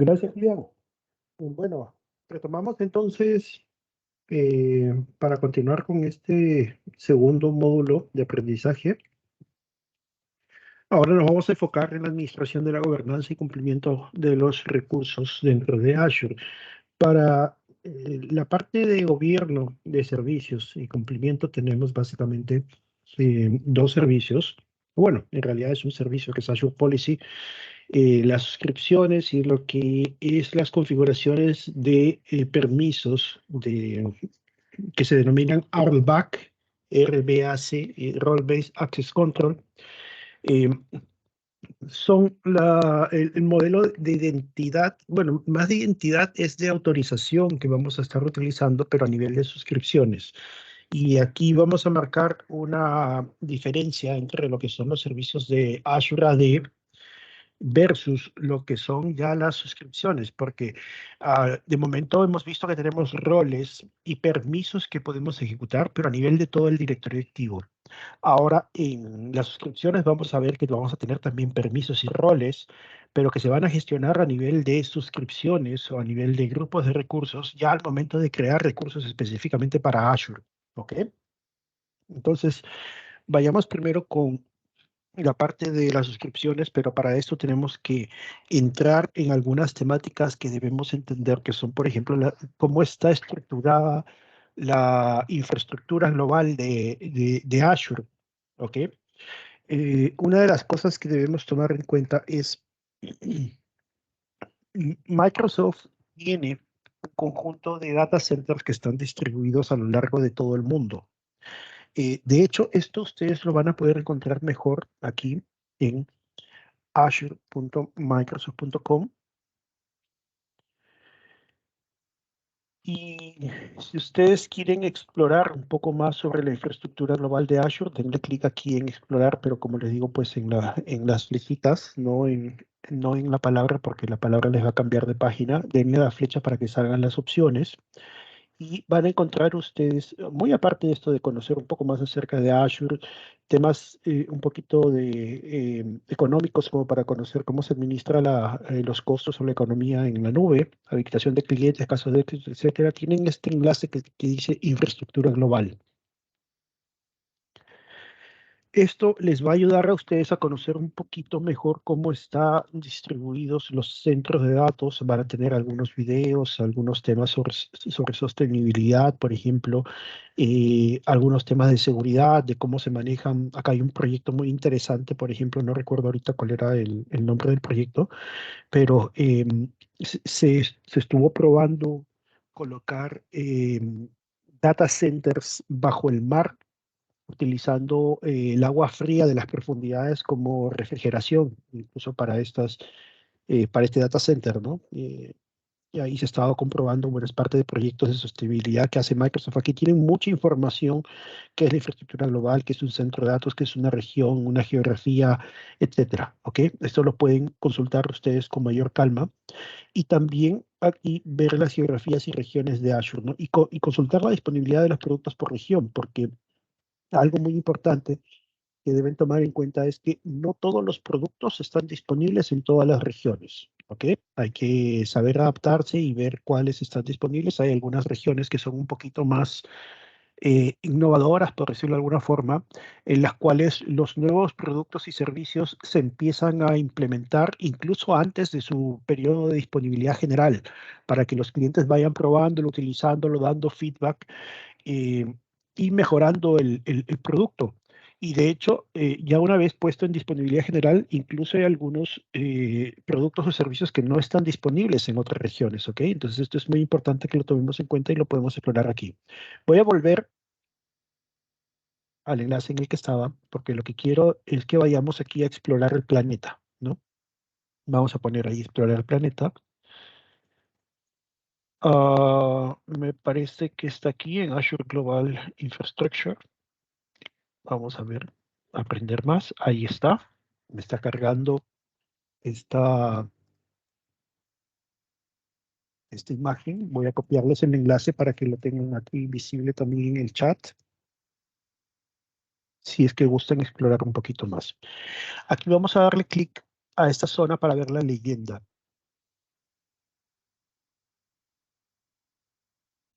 Gracias, Julián. Bueno, retomamos entonces para continuar con este segundo módulo de aprendizaje. Ahora nos vamos a enfocar en la administración de la gobernanza y cumplimiento de los recursos dentro de Azure. Para la parte de gobierno de servicios y cumplimiento tenemos básicamente dos servicios. Bueno, en realidad es un servicio que es Azure Policy, las suscripciones y lo que es las configuraciones de permisos que se denominan RBAC, RBAC, Role Based Access Control. eh, Son el modelo de identidad, bueno, más de identidad es de autorización que vamos a estar utilizando, pero a nivel de suscripciones. Y aquí vamos a marcar una diferencia entre lo que son los servicios de Azure AD versus lo que son ya las suscripciones, porque de momento hemos visto que tenemos roles y permisos que podemos ejecutar, pero a nivel de todo el directorio activo. Ahora, en las suscripciones vamos a ver que vamos a tener también permisos y roles, pero que se van a gestionar a nivel de suscripciones o a nivel de grupos de recursos, ya al momento de crear recursos específicamente para Azure. ¿Ok? Entonces, vayamos primero con la parte de las suscripciones, pero para esto tenemos que entrar en algunas temáticas que debemos entender, que son, por ejemplo, cómo está estructurada la infraestructura global de Azure. ¿Ok? Una de las cosas que debemos tomar en cuenta es Microsoft tiene un conjunto de data centers que están distribuidos a lo largo de todo el mundo. De hecho, esto ustedes lo van a poder encontrar mejor aquí en azure.microsoft.com. Y si ustedes quieren explorar un poco más sobre la infraestructura global de Azure, denle clic aquí en explorar, pero como les digo, pues en las flechitas, no en la palabra, porque la palabra les va a cambiar de página. Denle la flecha para que salgan las opciones. Y van a encontrar ustedes, muy aparte de esto de conocer un poco más acerca de Azure, temas un poquito económicos, como para conocer cómo se administra los costos o la economía en la nube, habilitación de clientes, casos de éxito, etcétera. Tienen este enlace que dice infraestructura global. Esto les va a ayudar a ustedes a conocer un poquito mejor cómo están distribuidos los centros de datos. Van a tener algunos videos, algunos temas sobre sostenibilidad, por ejemplo, algunos temas de seguridad, de cómo se manejan. Acá hay un proyecto muy interesante, por ejemplo, no recuerdo ahorita cuál era el nombre del proyecto, pero se estuvo probando colocar data centers bajo el mar utilizando el agua fría de las profundidades como refrigeración, incluso para este data center, ¿no? Y ahí se ha estado comprobando buenas partes de proyectos de sostenibilidad que hace Microsoft. Aquí tienen mucha información, qué es la infraestructura global, qué es un centro de datos, qué es una región, una geografía, etcétera, ¿ok? Esto lo pueden consultar ustedes con mayor calma. Y también aquí ver las geografías y regiones de Azure, ¿no? Y consultar la disponibilidad de los productos por región, porque algo muy importante que deben tomar en cuenta es que no todos los productos están disponibles en todas las regiones, ¿ok? Hay que saber adaptarse y ver cuáles están disponibles. Hay algunas regiones que son un poquito más innovadoras, por decirlo de alguna forma, en las cuales los nuevos productos y servicios se empiezan a implementar incluso antes de su periodo de disponibilidad general, para que los clientes vayan probándolo, utilizándolo, dando feedback eh, y mejorando el producto. Y de hecho, ya una vez puesto en disponibilidad general, incluso hay algunos productos o servicios que no están disponibles en otras regiones, ¿ok? Entonces esto es muy importante que lo tomemos en cuenta y lo podemos explorar aquí. Voy a volver al enlace en el que estaba, porque lo que quiero es que vayamos aquí a explorar el planeta, ¿no? Vamos a poner ahí explorar el planeta. Me parece que está aquí en Azure Global Infrastructure. Vamos a ver, aprender más. Ahí está. Me está cargando esta, esta imagen. Voy a copiarles el enlace para que lo tengan aquí visible también en el chat, si es que gustan explorar un poquito más. Aquí vamos a darle clic a esta zona para ver la leyenda.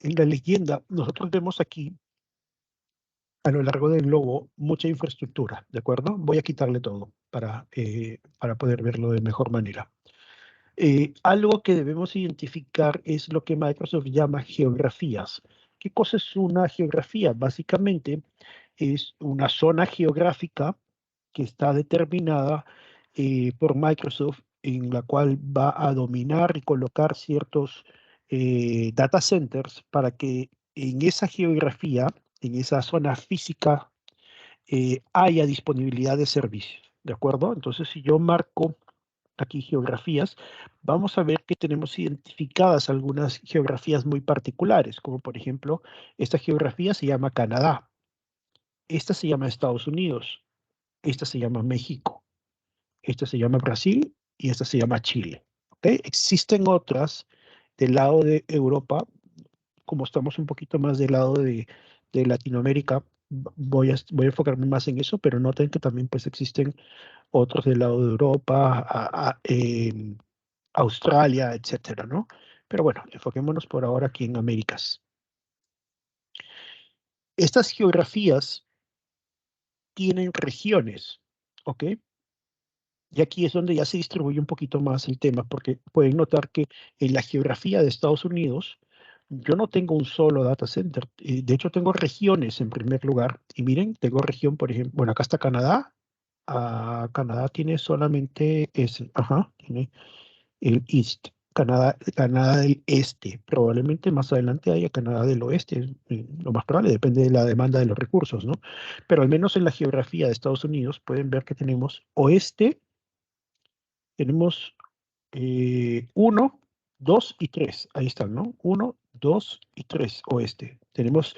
en la leyenda, nosotros vemos aquí, a lo largo del globo, mucha infraestructura, ¿de acuerdo? Voy a quitarle todo para poder verlo de mejor manera. Algo que debemos identificar es lo que Microsoft llama geografías. ¿Qué cosa es una geografía? Básicamente es una zona geográfica que está determinada por Microsoft, en la cual va a dominar y colocar ciertos data centers para que en esa geografía, en esa zona física, haya disponibilidad de servicios. ¿De acuerdo? Entonces, si yo marco aquí geografías, vamos a ver que tenemos identificadas algunas geografías muy particulares, como por ejemplo, esta geografía se llama Canadá, esta se llama Estados Unidos, esta se llama México, esta se llama Brasil y esta se llama Chile. ¿Ok? Existen otras del lado de Europa, como estamos un poquito más del lado de Latinoamérica, voy a enfocarme más en eso, pero noten que también pues existen otros del lado de Europa, Australia, etcétera, ¿no? Pero bueno, enfoquémonos por ahora aquí en Américas. Estas geografías tienen regiones, ¿ok? Y aquí es donde ya se distribuye un poquito más el tema, porque pueden notar que en la geografía de Estados Unidos, yo no tengo un solo data center. De hecho, tengo regiones en primer lugar. Y miren, tengo región, por ejemplo, bueno, acá está Canadá. Canadá tiene solamente ese, ajá, tiene el East, Canadá del Este. Probablemente más adelante haya Canadá del Oeste, lo más probable, depende de la demanda de los recursos, ¿no? Pero al menos en la geografía de Estados Unidos pueden ver que tenemos oeste, tenemos 1, 2 y 3. Ahí están, ¿no? 1, 2 y 3, oeste. Tenemos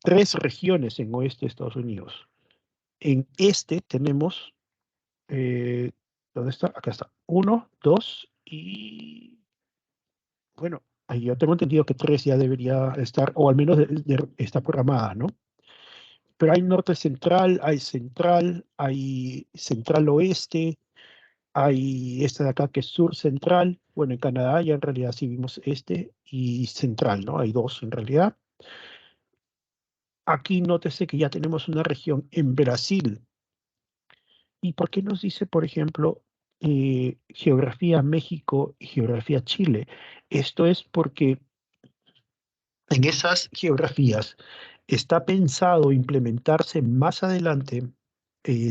3 regiones en oeste de Estados Unidos. En este tenemos, eh, ¿dónde está? Acá está. 1, 2 y bueno, ahí yo tengo entendido que 3 ya debería estar, o al menos está programada, ¿no? Pero hay central oeste, hay esta de acá que es sur central. Bueno, en Canadá ya en realidad sí vimos este y central, ¿no? Hay dos en realidad. Aquí nótese que ya tenemos una región en Brasil. ¿Y por qué nos dice, por ejemplo, geografía México y geografía Chile? Esto es porque en esas geografías está pensado implementarse más adelante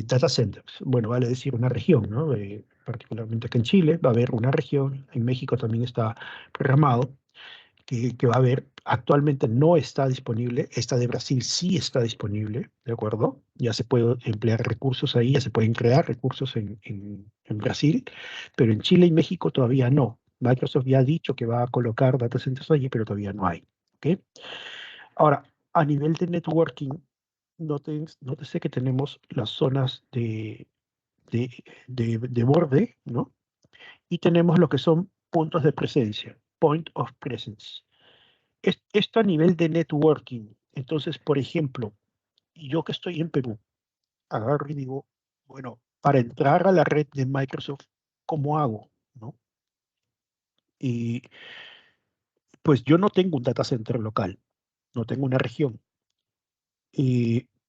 data centers. Bueno, vale decir una región, ¿no? Particularmente aquí en Chile va a haber una región, en México también está programado que va a haber, actualmente no está disponible, esta de Brasil sí está disponible, ¿de acuerdo? Ya se puede emplear recursos ahí, ya se pueden crear recursos en Brasil, pero en Chile y México todavía no. Microsoft ya ha dicho que va a colocar data centers allí, pero todavía no hay. ¿Ok? Ahora, a nivel de networking, nótese que tenemos las zonas de, de borde, ¿no? Y tenemos lo que son puntos de presencia, point of presence. Esto a nivel de networking. Entonces, por ejemplo, yo que estoy en Perú, agarro y digo, bueno, para entrar a la red de Microsoft, ¿cómo hago? ¿No? Y pues yo no tengo un data center local, no tengo una región.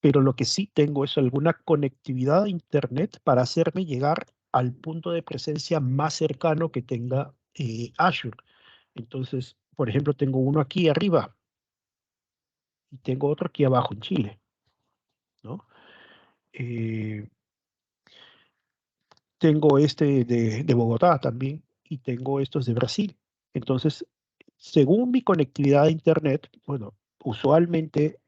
Pero lo que sí tengo es alguna conectividad a Internet para hacerme llegar al punto de presencia más cercano que tenga Azure. Entonces, por ejemplo, tengo uno aquí arriba y tengo otro aquí abajo en Chile, ¿no? Eh, Tengo este de Bogotá también y tengo estos de Brasil. Entonces, según mi conectividad a Internet, bueno, usualmente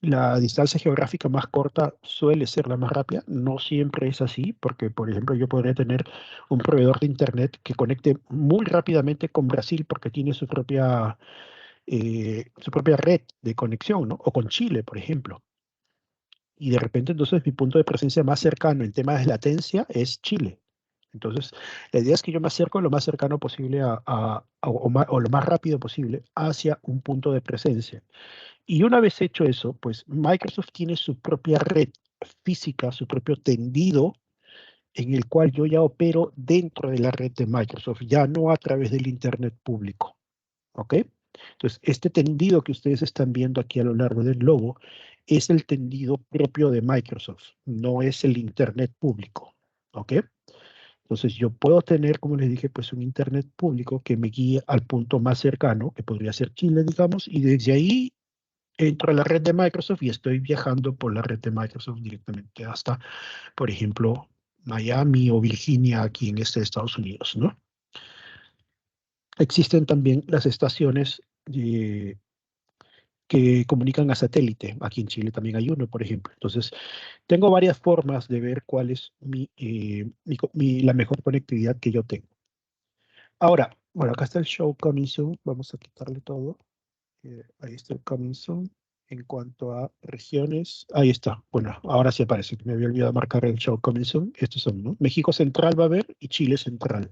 la distancia geográfica más corta suele ser la más rápida. No siempre es así, porque, por ejemplo, yo podría tener un proveedor de Internet que conecte muy rápidamente con Brasil porque tiene su propia red de conexión, ¿no? O con Chile, por ejemplo. Y de repente entonces mi punto de presencia más cercano en temas de latencia es Chile. Entonces, la idea es que yo me acerco lo más cercano posible o lo más rápido posible hacia un punto de presencia. Y una vez hecho eso, pues Microsoft tiene su propia red física, su propio tendido en el cual yo ya opero dentro de la red de Microsoft, ya no a través del Internet público. ¿Ok? Entonces, este tendido que ustedes están viendo aquí a lo largo del logo es el tendido propio de Microsoft, no es el Internet público, ¿ok? Entonces, yo puedo tener, como les dije, pues un Internet público que me guíe al punto más cercano, que podría ser Chile, digamos, y desde ahí entro a la red de Microsoft y estoy viajando por la red de Microsoft directamente hasta, por ejemplo, Miami o Virginia, aquí en Estados Unidos, ¿no? Existen también las estaciones que comunican a satélite. Aquí en Chile también hay uno, por ejemplo. Entonces, tengo varias formas de ver cuál es la mejor conectividad que yo tengo. Ahora, bueno, acá está el show coming soon. Vamos a quitarle todo. Ahí está el coming soon. En cuanto a regiones, ahí está. Bueno, ahora sí aparece. Me había olvidado marcar el show coming soon. Estos son, ¿no? México Central va a haber y Chile Central.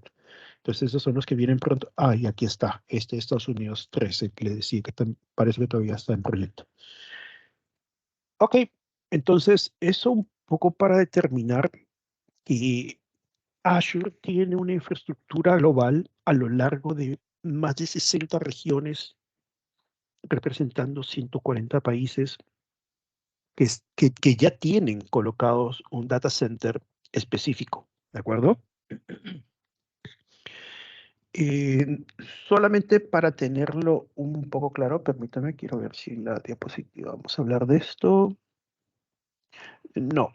Entonces, esos son los que vienen pronto. Ah, y aquí está. Este Estados Unidos 13, que le decía que parece que todavía está en proyecto. Ok, entonces eso un poco para determinar que Azure tiene una infraestructura global a lo largo de más de 60 regiones, representando 140 países que ya tienen colocados un data center específico, ¿de acuerdo? Eh, Solamente para tenerlo un poco claro, permítame, quiero ver si en la diapositiva vamos a hablar de esto. No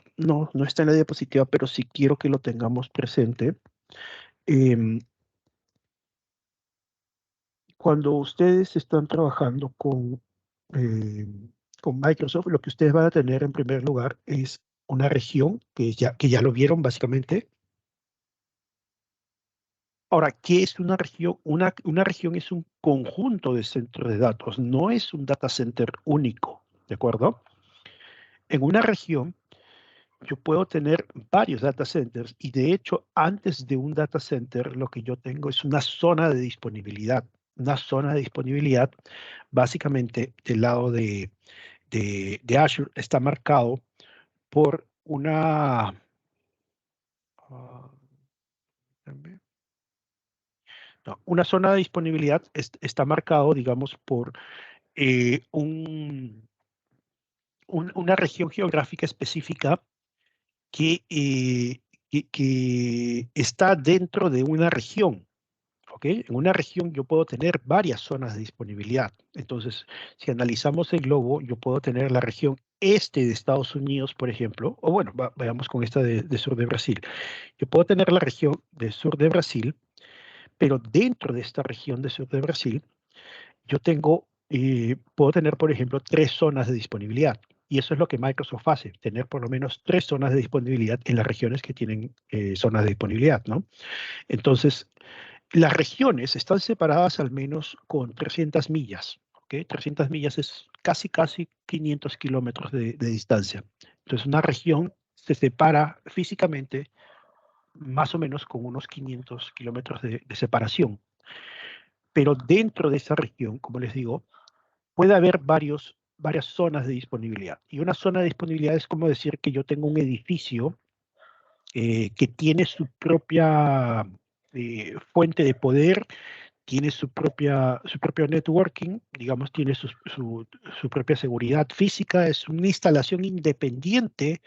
está en la diapositiva, pero sí quiero que lo tengamos presente. Em, Cuando ustedes están trabajando con Microsoft, lo que ustedes van a tener en primer lugar es una región que ya lo vieron básicamente. Ahora, ¿qué es una región? Una región es un conjunto de centros de datos, no es un data center único, ¿de acuerdo? En una región yo puedo tener varios data centers y de hecho antes de un data center lo que yo tengo es una zona de disponibilidad. Una zona de disponibilidad básicamente del lado de Azure está marcado por ah, una zona de disponibilidad está marcado, digamos, por una región geográfica específica que, que está dentro de una región. ¿Ok? En una región yo puedo tener varias zonas de disponibilidad. Entonces, si analizamos el globo, yo puedo tener la región este de Estados Unidos, por ejemplo, o bueno, vayamos con esta de sur de Brasil. Yo puedo tener la región de sur de Brasil, pero dentro de esta región de sur de Brasil, puedo tener, por ejemplo, tres zonas de disponibilidad. Y eso es lo que Microsoft hace, tener por lo menos tres zonas de disponibilidad en las regiones que tienen zonas de disponibilidad, ¿no? Entonces, las regiones están separadas al menos con 300 millas, ¿ok? 300 millas es casi 500 kilómetros de distancia. Entonces, una región se separa físicamente más o menos con unos 500 kilómetros de separación. Pero dentro de esa región, como les digo, puede haber varias zonas de disponibilidad. Y una zona de disponibilidad es como decir que yo tengo un edificio que tiene su propia fuente de poder, tiene su propio networking, digamos, tiene su propia seguridad física, es una instalación independiente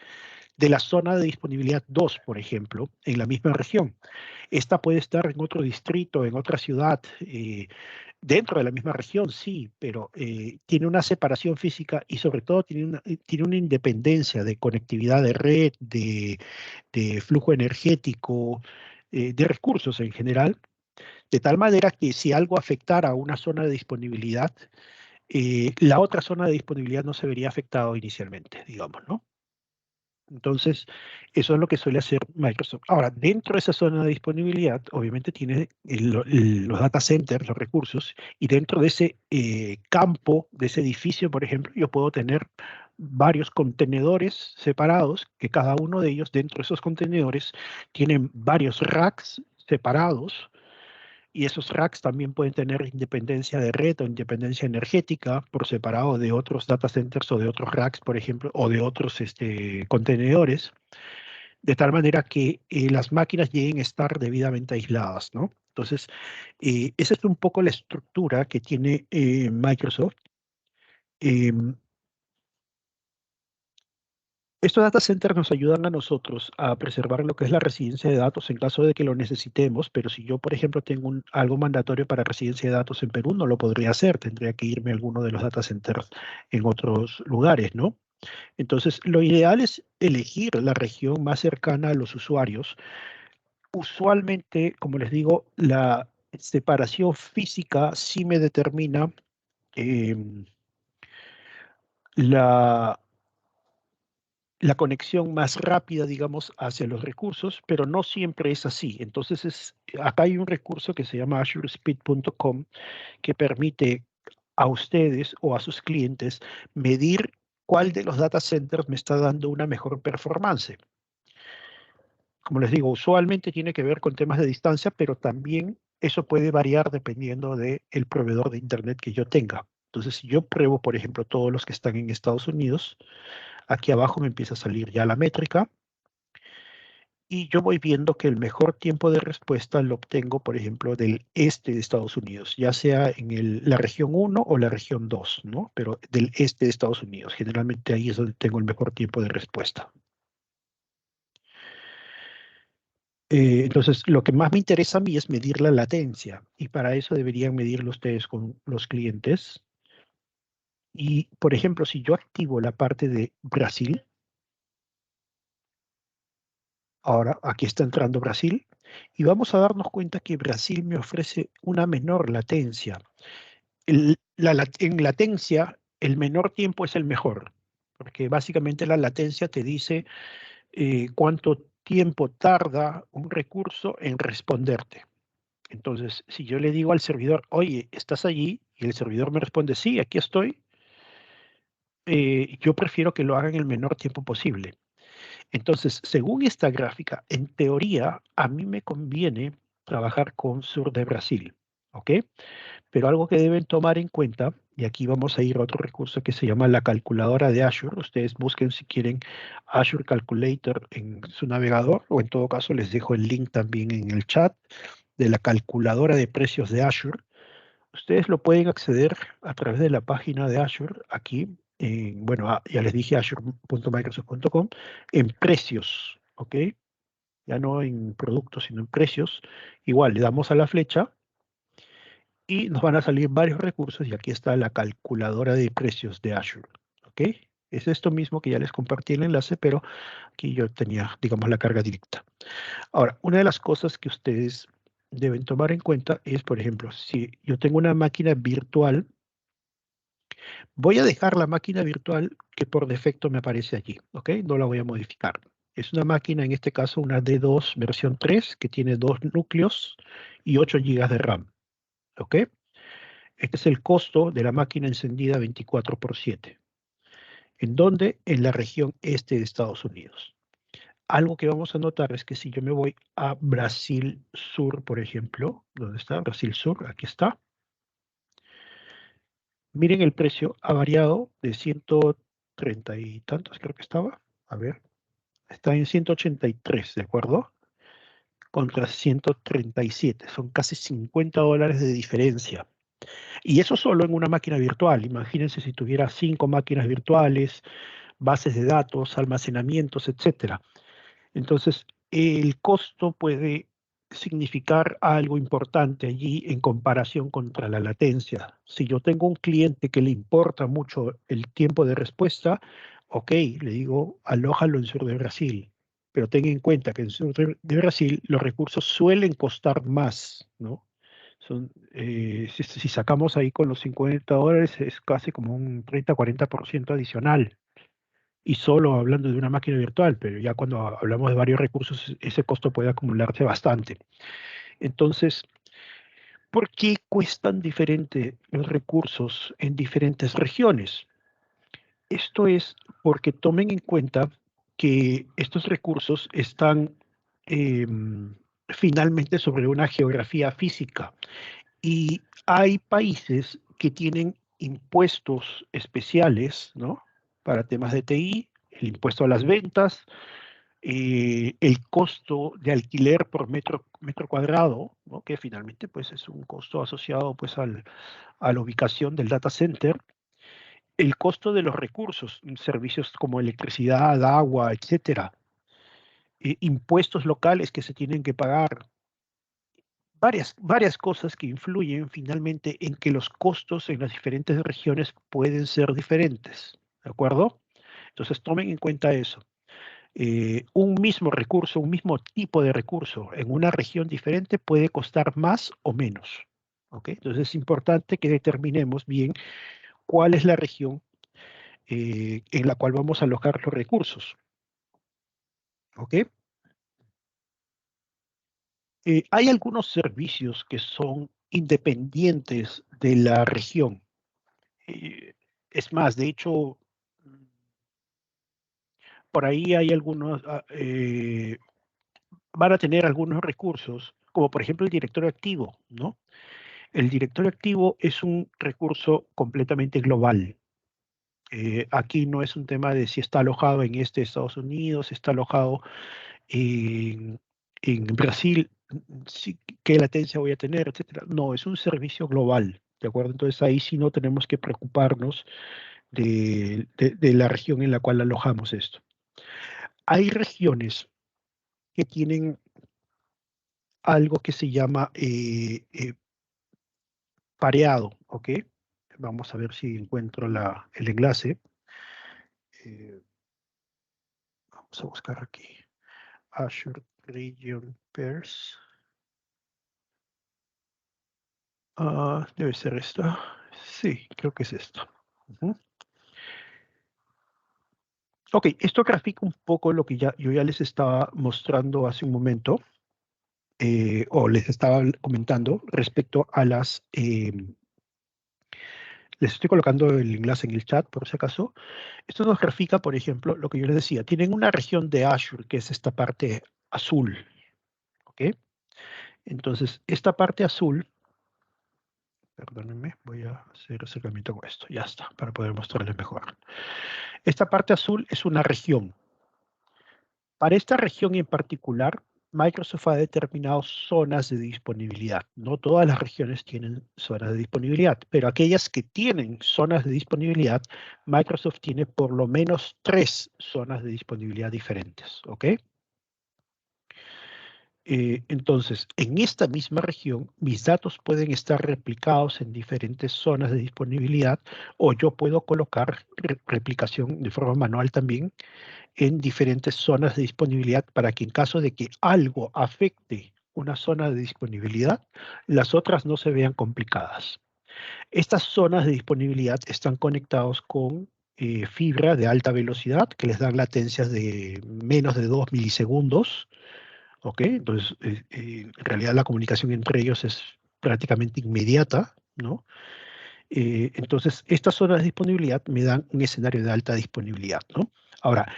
de la zona de disponibilidad 2, por ejemplo, en la misma región. Esta puede estar en otro distrito, en otra ciudad, dentro de la misma región, sí, pero tiene una separación física y sobre todo tiene una independencia de conectividad de red, de flujo energético, de recursos en general, de tal manera que si algo afectara a una zona de disponibilidad, la otra zona de disponibilidad no se vería afectado inicialmente, digamos, ¿no? Entonces, eso es lo que suele hacer Microsoft. Ahora, dentro de esa zona de disponibilidad, obviamente tiene los data centers, los recursos, y dentro de ese campo, de ese edificio, por ejemplo, yo puedo tener varios contenedores separados, que cada uno de ellos, dentro de esos contenedores, tienen varios racks separados, y esos racks también pueden tener independencia de red o independencia energética por separado de otros data centers o de otros racks, por ejemplo, o de otros contenedores. de tal manera que las máquinas lleguen a estar debidamente aisladas, ¿no? Entonces, esa es un poco la estructura que tiene Microsoft. Em, Estos data centers nos ayudan a nosotros a preservar lo que es la residencia de datos en caso de que lo necesitemos, pero si yo, por ejemplo, tengo algo mandatorio para residencia de datos en Perú, no lo podría hacer, tendría que irme a alguno de los data centers en otros lugares, ¿no? Entonces, lo ideal es elegir la región más cercana a los usuarios. Usualmente, como les digo, la separación física sí me determina em, la la conexión más rápida, digamos, hacia los recursos, pero no siempre es así. Entonces, acá hay un recurso que se llama azurespeed.com que permite a ustedes o a sus clientes medir cuál de los data centers me está dando una mejor performance. Como les digo, usualmente tiene que ver con temas de distancia, pero también eso puede variar dependiendo del proveedor de Internet que yo tenga. Entonces, si yo pruebo, por ejemplo, todos los que están en Estados Unidos, aquí abajo me empieza a salir ya la métrica y yo voy viendo que el mejor tiempo de respuesta lo obtengo, por ejemplo, del este de Estados Unidos, ya sea en la región 1 o la región 2, ¿no? Pero del este de Estados Unidos. Generalmente ahí es donde tengo el mejor tiempo de respuesta. Entonces, lo que más me interesa a mí es medir la latencia y para eso deberían medirlo ustedes con los clientes. Y, por ejemplo, si yo activo la parte de Brasil, ahora aquí está entrando Brasil, y vamos a darnos cuenta que Brasil me ofrece una menor latencia. En latencia, el menor tiempo es el mejor, porque básicamente la latencia te dice cuánto tiempo tarda un recurso en responderte. Entonces, si yo le digo al servidor, oye, ¿estás allí? Y el servidor me responde, sí, aquí estoy, yo prefiero que lo haga en el menor tiempo posible. Entonces, según esta gráfica, en teoría, a mí me conviene trabajar con sur de Brasil, ¿ok? Pero algo que deben tomar en cuenta, y aquí vamos a ir a otro recurso que se llama la calculadora de Azure. Ustedes busquen si quieren Azure Calculator en su navegador, o en todo caso les dejo el link también en el chat de la calculadora de precios de Azure. Ustedes lo pueden acceder a través de la página de Azure, aquí, bueno, ya les dije azure.microsoft.com, en precios, ¿ok? Ya no en productos, sino en precios. Igual, le damos a la flecha y nos van a salir varios recursos y aquí está la calculadora de precios de Azure, ¿ok? Es esto mismo que ya les compartí el enlace, pero aquí yo tenía, digamos, la carga directa. Ahora, una de las cosas que ustedes deben tomar en cuenta es, por ejemplo, si yo tengo una máquina virtual, voy a dejar la máquina virtual que por defecto me aparece allí, ¿ok? No la voy a modificar. Es una máquina, en este caso, una D2 versión 3, que tiene 2 núcleos y 8 GB de RAM, ¿ok? Este es el costo de la máquina encendida 24/7. ¿En dónde? En la región este de Estados Unidos. Algo que vamos a notar es que si yo me voy a Brasil Sur, por ejemplo, ¿dónde está? Brasil Sur, aquí está. Miren el precio, ha variado de 130 y tantos, creo que estaba. A ver, está en 183, ¿de acuerdo? Contra 137, son casi $50 de diferencia. Y eso solo en una máquina virtual. Imagínense si tuviera 5 máquinas virtuales, bases de datos, almacenamientos, etcétera. Entonces, el costo puede significar algo importante allí en comparación contra la latencia. Si yo tengo un cliente que le importa mucho el tiempo de respuesta, ok, le digo, alójalo en sur de Brasil, pero ten en cuenta que en sur de Brasil los recursos suelen costar más, ¿no? Si sacamos ahí con los $50, es casi como un 30-40% adicional y solo hablando de una máquina virtual, pero ya cuando hablamos de varios recursos, ese costo puede acumularse bastante. Entonces, ¿por qué cuestan diferente los recursos en diferentes regiones? Esto es porque tomen en cuenta que estos recursos están finalmente sobre una geografía física y hay países que tienen impuestos especiales, ¿no? Para temas de TI, el impuesto a las ventas, el costo de alquiler por metro cuadrado, ¿no? Que finalmente pues, es un costo asociado pues, a la ubicación del data center, el costo de los recursos, servicios como electricidad, agua, etcétera, impuestos locales que se tienen que pagar, varias cosas que influyen finalmente en que los costos en las diferentes regiones pueden ser diferentes, ¿de acuerdo? Entonces tomen en cuenta eso. Un mismo recurso, un mismo tipo de recurso en una región diferente puede costar más o menos. ¿Ok? Entonces es importante que determinemos bien cuál es la región en la cual vamos a alojar los recursos. ¿Ok? Hay algunos servicios que son independientes de la región. Es más, de hecho, por ahí hay algunos, van a tener algunos recursos, como por ejemplo el directorio activo, ¿no? El directorio activo es un recurso completamente global. Aquí no es un tema de si está alojado en Estados Unidos, está alojado en, en Brasil, qué latencia voy a tener, etcétera. No, es un servicio global, ¿de acuerdo? Entonces ahí sí no tenemos que preocuparnos de la región en la cual alojamos esto. Hay regiones que tienen algo que se llama pareado, ¿ok? Vamos a ver si encuentro el enlace. Eh, Vamos a buscar aquí. Azure Region Pairs. Debe ser esta. Sí, creo que es esto. Ok, esto grafica un poco lo que yo ya les estaba mostrando hace un momento, o les estaba comentando respecto a les estoy colocando el enlace en el chat por si acaso. Esto nos grafica, por ejemplo, lo que yo les decía. Tienen una región de Azure, que es esta parte azul. ¿Ok? Entonces, esta parte azul, perdónenme, voy a hacer acercamiento con esto. Ya está, para poder mostrarles mejor. Esta parte azul es una región. Para esta región en particular, Microsoft ha determinado zonas de disponibilidad. No todas las regiones tienen zonas de disponibilidad, pero aquellas que tienen zonas de disponibilidad, Microsoft tiene por lo menos 3 zonas de disponibilidad diferentes. ¿Ok? Entonces, en esta misma región, mis datos pueden estar replicados en diferentes zonas de disponibilidad o yo puedo colocar replicación de forma manual también en diferentes zonas de disponibilidad para que en caso de que algo afecte una zona de disponibilidad, las otras no se vean complicadas. Estas zonas de disponibilidad están conectados con fibra de alta velocidad que les dan latencias de menos de 2 milisegundos. ¿Ok? Entonces, en realidad la comunicación entre ellos es prácticamente inmediata, ¿no? Entonces, estas zonas de disponibilidad me dan un escenario de alta disponibilidad, ¿no? Ahora,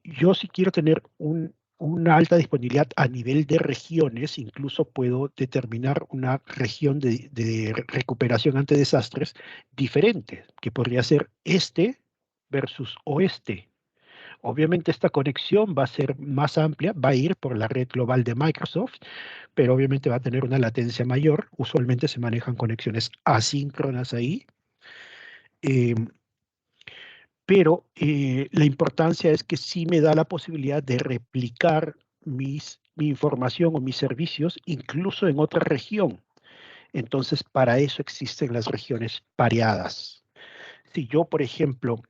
yo si quiero tener una alta disponibilidad a nivel de regiones, incluso puedo determinar una región de recuperación ante desastres diferente, que podría ser este versus oeste. Obviamente esta conexión va a ser más amplia, va a ir por la red global de Microsoft, pero obviamente va a tener una latencia mayor. Usualmente se manejan conexiones asíncronas ahí. Eh, pero la importancia es que sí me da la posibilidad de replicar mi información o mis servicios incluso en otra región. Entonces, para eso existen las regiones pareadas. Si yo, por ejemplo,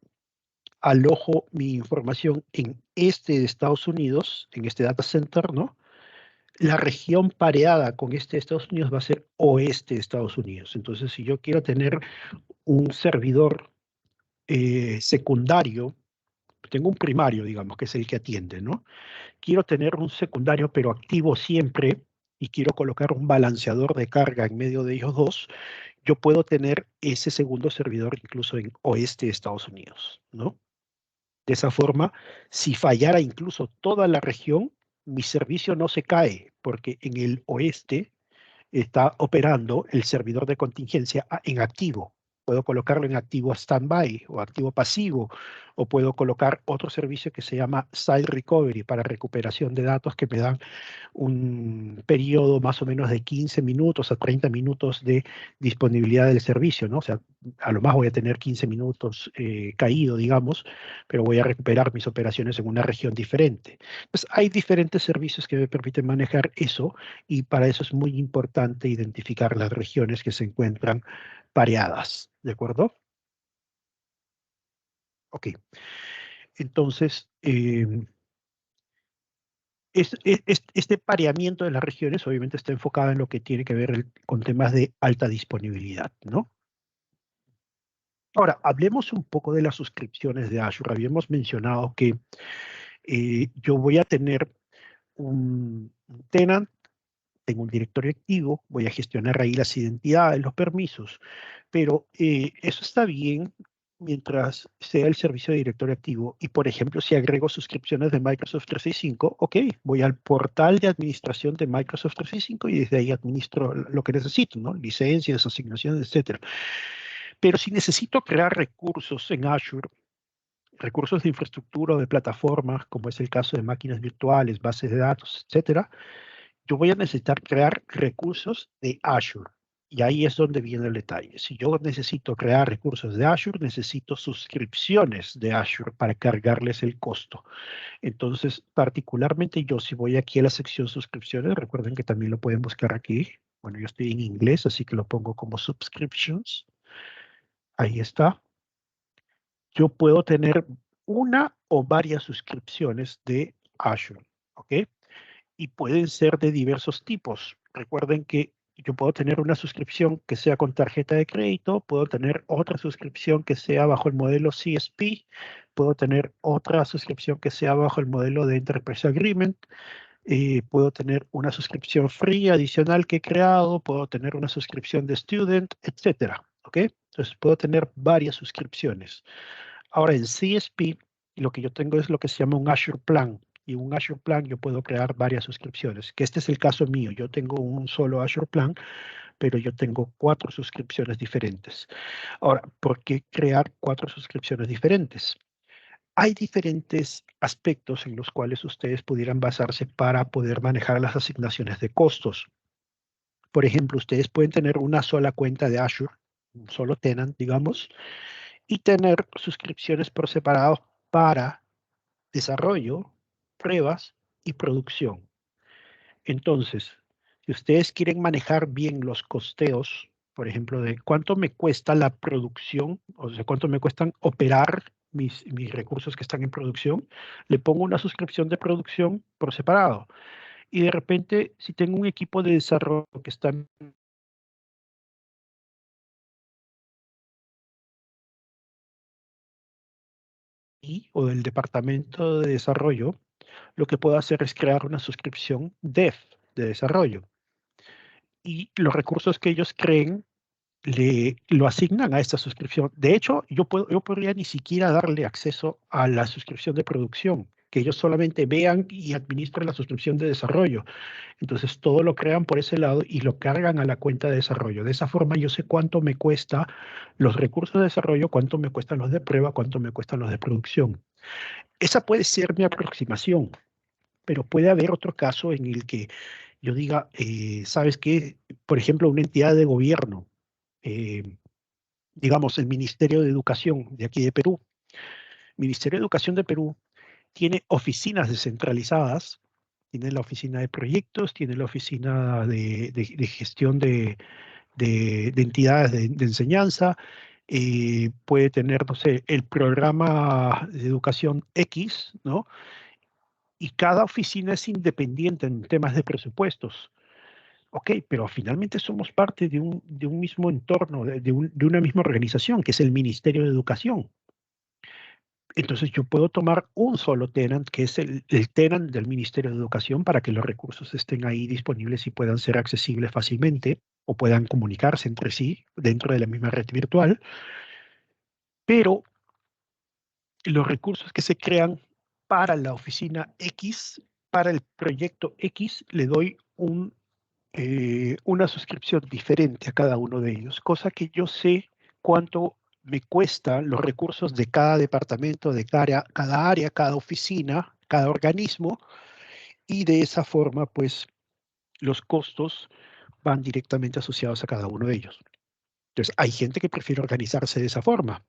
alojo mi información en de Estados Unidos, en este data center, ¿no? La región pareada con este de Estados Unidos va a ser oeste de Estados Unidos. Entonces, si yo quiero tener un servidor secundario, tengo un primario, digamos, que es el que atiende, ¿no? Quiero tener un secundario, pero activo siempre, y quiero colocar un balanceador de carga en medio de ellos dos, yo puedo tener ese segundo servidor incluso en oeste de Estados Unidos, ¿no? De esa forma, si fallara incluso toda la región, mi servicio no se cae, porque en el oeste está operando el servidor de contingencia en activo. Puedo colocarlo en activo standby o activo pasivo, o puedo colocar otro servicio que se llama Site Recovery para recuperación de datos que me dan un periodo más o menos de 15 minutos a 30 minutos de disponibilidad del servicio, ¿no? O sea, a lo más voy a tener 15 minutos caído, digamos, pero voy a recuperar mis operaciones en una región diferente. Entonces, hay diferentes servicios que me permiten manejar eso y para eso es muy importante identificar las regiones que se encuentran pareadas, ¿de acuerdo? Ok. Entonces, este pareamiento de las regiones obviamente está enfocado en lo que tiene que ver con temas de alta disponibilidad, ¿no? Ahora, hablemos un poco de las suscripciones de Azure. Habíamos mencionado que yo voy a tener un tenant, tengo un directorio activo, voy a gestionar ahí las identidades, los permisos, pero eso está bien mientras sea el servicio de directorio activo. Y, por ejemplo, si agrego suscripciones de Microsoft 365, ok, voy al portal de administración de Microsoft 365 y desde ahí administro lo que necesito, ¿no? Licencias, asignaciones, etcétera. Pero si necesito crear recursos en Azure, recursos de infraestructura o de plataformas, como es el caso de máquinas virtuales, bases de datos, etcétera, yo voy a necesitar crear recursos de Azure. Y ahí es donde viene el detalle. Si yo necesito crear recursos de Azure, necesito suscripciones de Azure para cargarles el costo. Entonces, particularmente yo, si voy aquí a la sección suscripciones, recuerden que también lo pueden buscar aquí. Bueno, yo estoy en inglés, así que lo pongo como subscriptions. Ahí está. Yo puedo tener una o varias suscripciones de Azure, ¿ok? Y pueden ser de diversos tipos. Recuerden que yo puedo tener una suscripción que sea con tarjeta de crédito, puedo tener otra suscripción que sea bajo el modelo CSP, puedo tener otra suscripción que sea bajo el modelo de Enterprise Agreement, puedo tener una suscripción free adicional que he creado, puedo tener una suscripción de Student, etcétera, ¿ok? Entonces puedo tener varias suscripciones. Ahora, en CSP, lo que yo tengo es lo que se llama un Azure Plan. Y un Azure Plan yo puedo crear varias suscripciones, que este es el caso mío. Yo tengo un solo Azure Plan, pero yo tengo 4 suscripciones diferentes. Ahora, ¿por qué crear 4 suscripciones diferentes? Hay diferentes aspectos en los cuales ustedes pudieran basarse para poder manejar las asignaciones de costos. Por ejemplo, ustedes pueden tener una sola cuenta de Azure, un solo tenant, digamos, y tener suscripciones por separado para desarrollo, pruebas y producción. Entonces, si ustedes quieren manejar bien los costeos, por ejemplo, de cuánto me cuesta la producción, o sea, cuánto me cuestan operar mis recursos que están en producción, le pongo una suscripción de producción por separado. Y de repente, si tengo un equipo de desarrollo que está ahí, o del departamento de desarrollo, lo que puedo hacer es crear una suscripción dev de desarrollo. Y los recursos que ellos creen lo asignan a esta suscripción. De hecho, yo podría ni siquiera darle acceso a la suscripción de producción, que ellos solamente vean y administren la suscripción de desarrollo. Entonces, todo lo crean por ese lado y lo cargan a la cuenta de desarrollo. De esa forma, yo sé cuánto me cuesta los recursos de desarrollo, cuánto me cuestan los de prueba, cuánto me cuestan los de producción. Esa puede ser mi aproximación, pero puede haber otro caso en el que yo diga, ¿sabes qué? Por ejemplo, una entidad de gobierno, eh, digamos, el Ministerio de Educación de aquí de Perú. Ministerio de Educación de Perú tiene oficinas descentralizadas, tiene la oficina de proyectos, tiene la oficina de gestión de entidades de enseñanza, puede tener, no sé, el programa de educación X, ¿no? Y cada oficina es independiente en temas de presupuestos. Ok, pero finalmente somos parte de un mismo entorno, de una misma organización, que es el Ministerio de Educación. Entonces yo puedo tomar un solo tenant, que es el tenant del Ministerio de Educación, para que los recursos estén ahí disponibles y puedan ser accesibles fácilmente o puedan comunicarse entre sí dentro de la misma red virtual. Pero los recursos que se crean para la oficina X, para el proyecto X, le doy una suscripción diferente a cada uno de ellos, cosa que yo sé cuánto me cuestan los recursos de cada departamento, de cada área, cada oficina, cada organismo, y de esa forma, pues, los costos van directamente asociados a cada uno de ellos. Entonces, hay gente que prefiere organizarse de esa forma,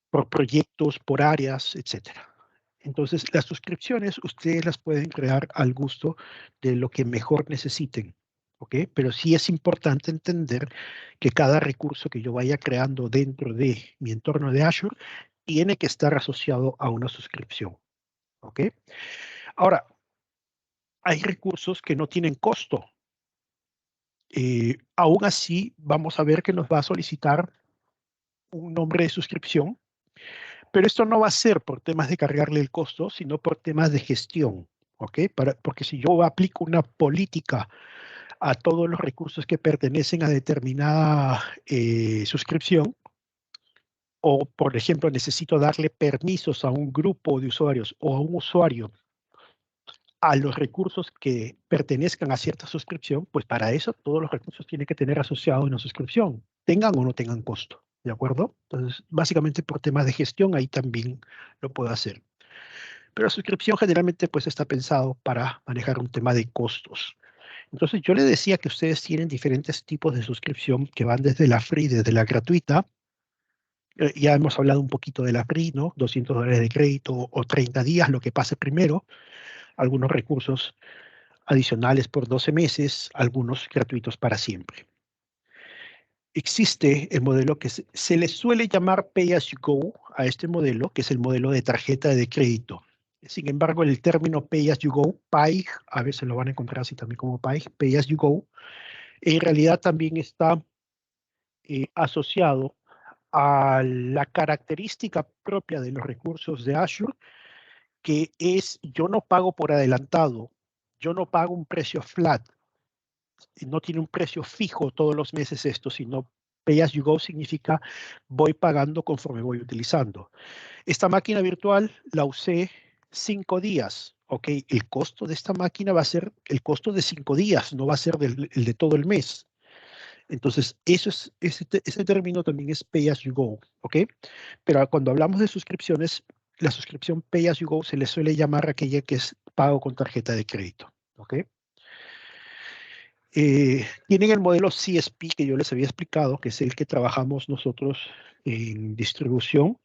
por proyectos, por áreas, etcétera. Entonces, las suscripciones ustedes las pueden crear al gusto de lo que mejor necesiten, ¿ok? Pero sí es importante entender que cada recurso que yo vaya creando dentro de mi entorno de Azure tiene que estar asociado a una suscripción, ¿ok? Ahora, hay recursos que no tienen costo. Aún así, vamos a ver que nos va a solicitar un nombre de suscripción, pero esto no va a ser por temas de cargarle el costo, sino por temas de gestión, ¿ok? Porque si yo aplico una política a todos los recursos que pertenecen a determinada suscripción, o por ejemplo necesito darle permisos a un grupo de usuarios o a un usuario a los recursos que pertenezcan a cierta suscripción, pues para eso todos los recursos tienen que tener asociado una suscripción, tengan o no tengan costo, ¿de acuerdo? Entonces, básicamente por temas de gestión ahí también lo puedo hacer. Pero la suscripción generalmente pues está pensado para manejar un tema de costos. Entonces yo le decía que ustedes tienen diferentes tipos de suscripción que van desde la free, desde la gratuita. Ya hemos hablado un poquito de la free, ¿no? $200 de crédito o 30 días, lo que pase primero. Algunos recursos adicionales por 12 meses, algunos gratuitos para siempre. Existe el modelo que se le suele llamar Pay as you go a este modelo, que es el modelo de tarjeta de crédito. Sin embargo, el término Pay as you go, Pay, a veces lo van a encontrar así también como Pay as you go, en realidad también está asociado a la característica propia de los recursos de Azure, que es yo no pago por adelantado, yo no pago un precio flat, no tiene un precio fijo todos los meses esto, sino pay as you go significa voy pagando conforme voy utilizando. Esta máquina virtual la usé 5 días. Ok, el costo de esta máquina va a ser el costo de 5 días, no va a ser el de todo el mes. Entonces, ese término también es pay as you go, ¿ok? Pero cuando hablamos de suscripciones, la suscripción pay as you go se le suele llamar aquella que es pago con tarjeta de crédito, ¿ok? Tienen el modelo CSP que yo les había explicado, que es el que trabajamos nosotros en distribución.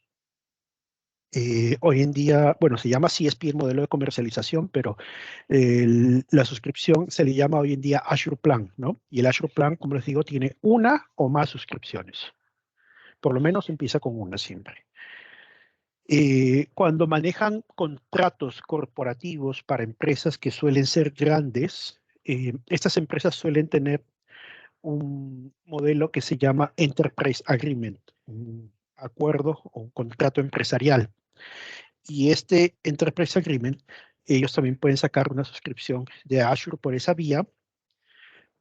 Hoy en día, bueno, se llama CSP el modelo de comercialización, pero la suscripción se le llama hoy en día Azure Plan, ¿no? Y el Azure Plan, como les digo, tiene una o más suscripciones. Por lo menos empieza con una siempre. Cuando manejan contratos corporativos para empresas que suelen ser grandes, estas empresas suelen tener un modelo que se llama Enterprise Agreement, un acuerdo o un contrato empresarial. Y este Enterprise Agreement, ellos también pueden sacar una suscripción de Azure por esa vía,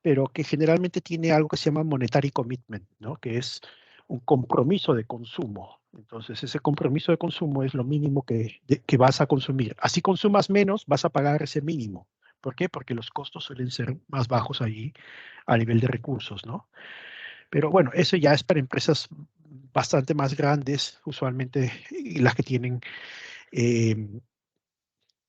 pero que generalmente tiene algo que se llama Monetary Commitment, ¿no? Que es un compromiso de consumo. Entonces, ese compromiso de consumo es lo mínimo que vas a consumir. Así consumas menos, vas a pagar ese mínimo. ¿Por qué? Porque los costos suelen ser más bajos allí a nivel de recursos, ¿no? Pero bueno, eso ya es para empresas bastante más grandes, usualmente las que tienen eh,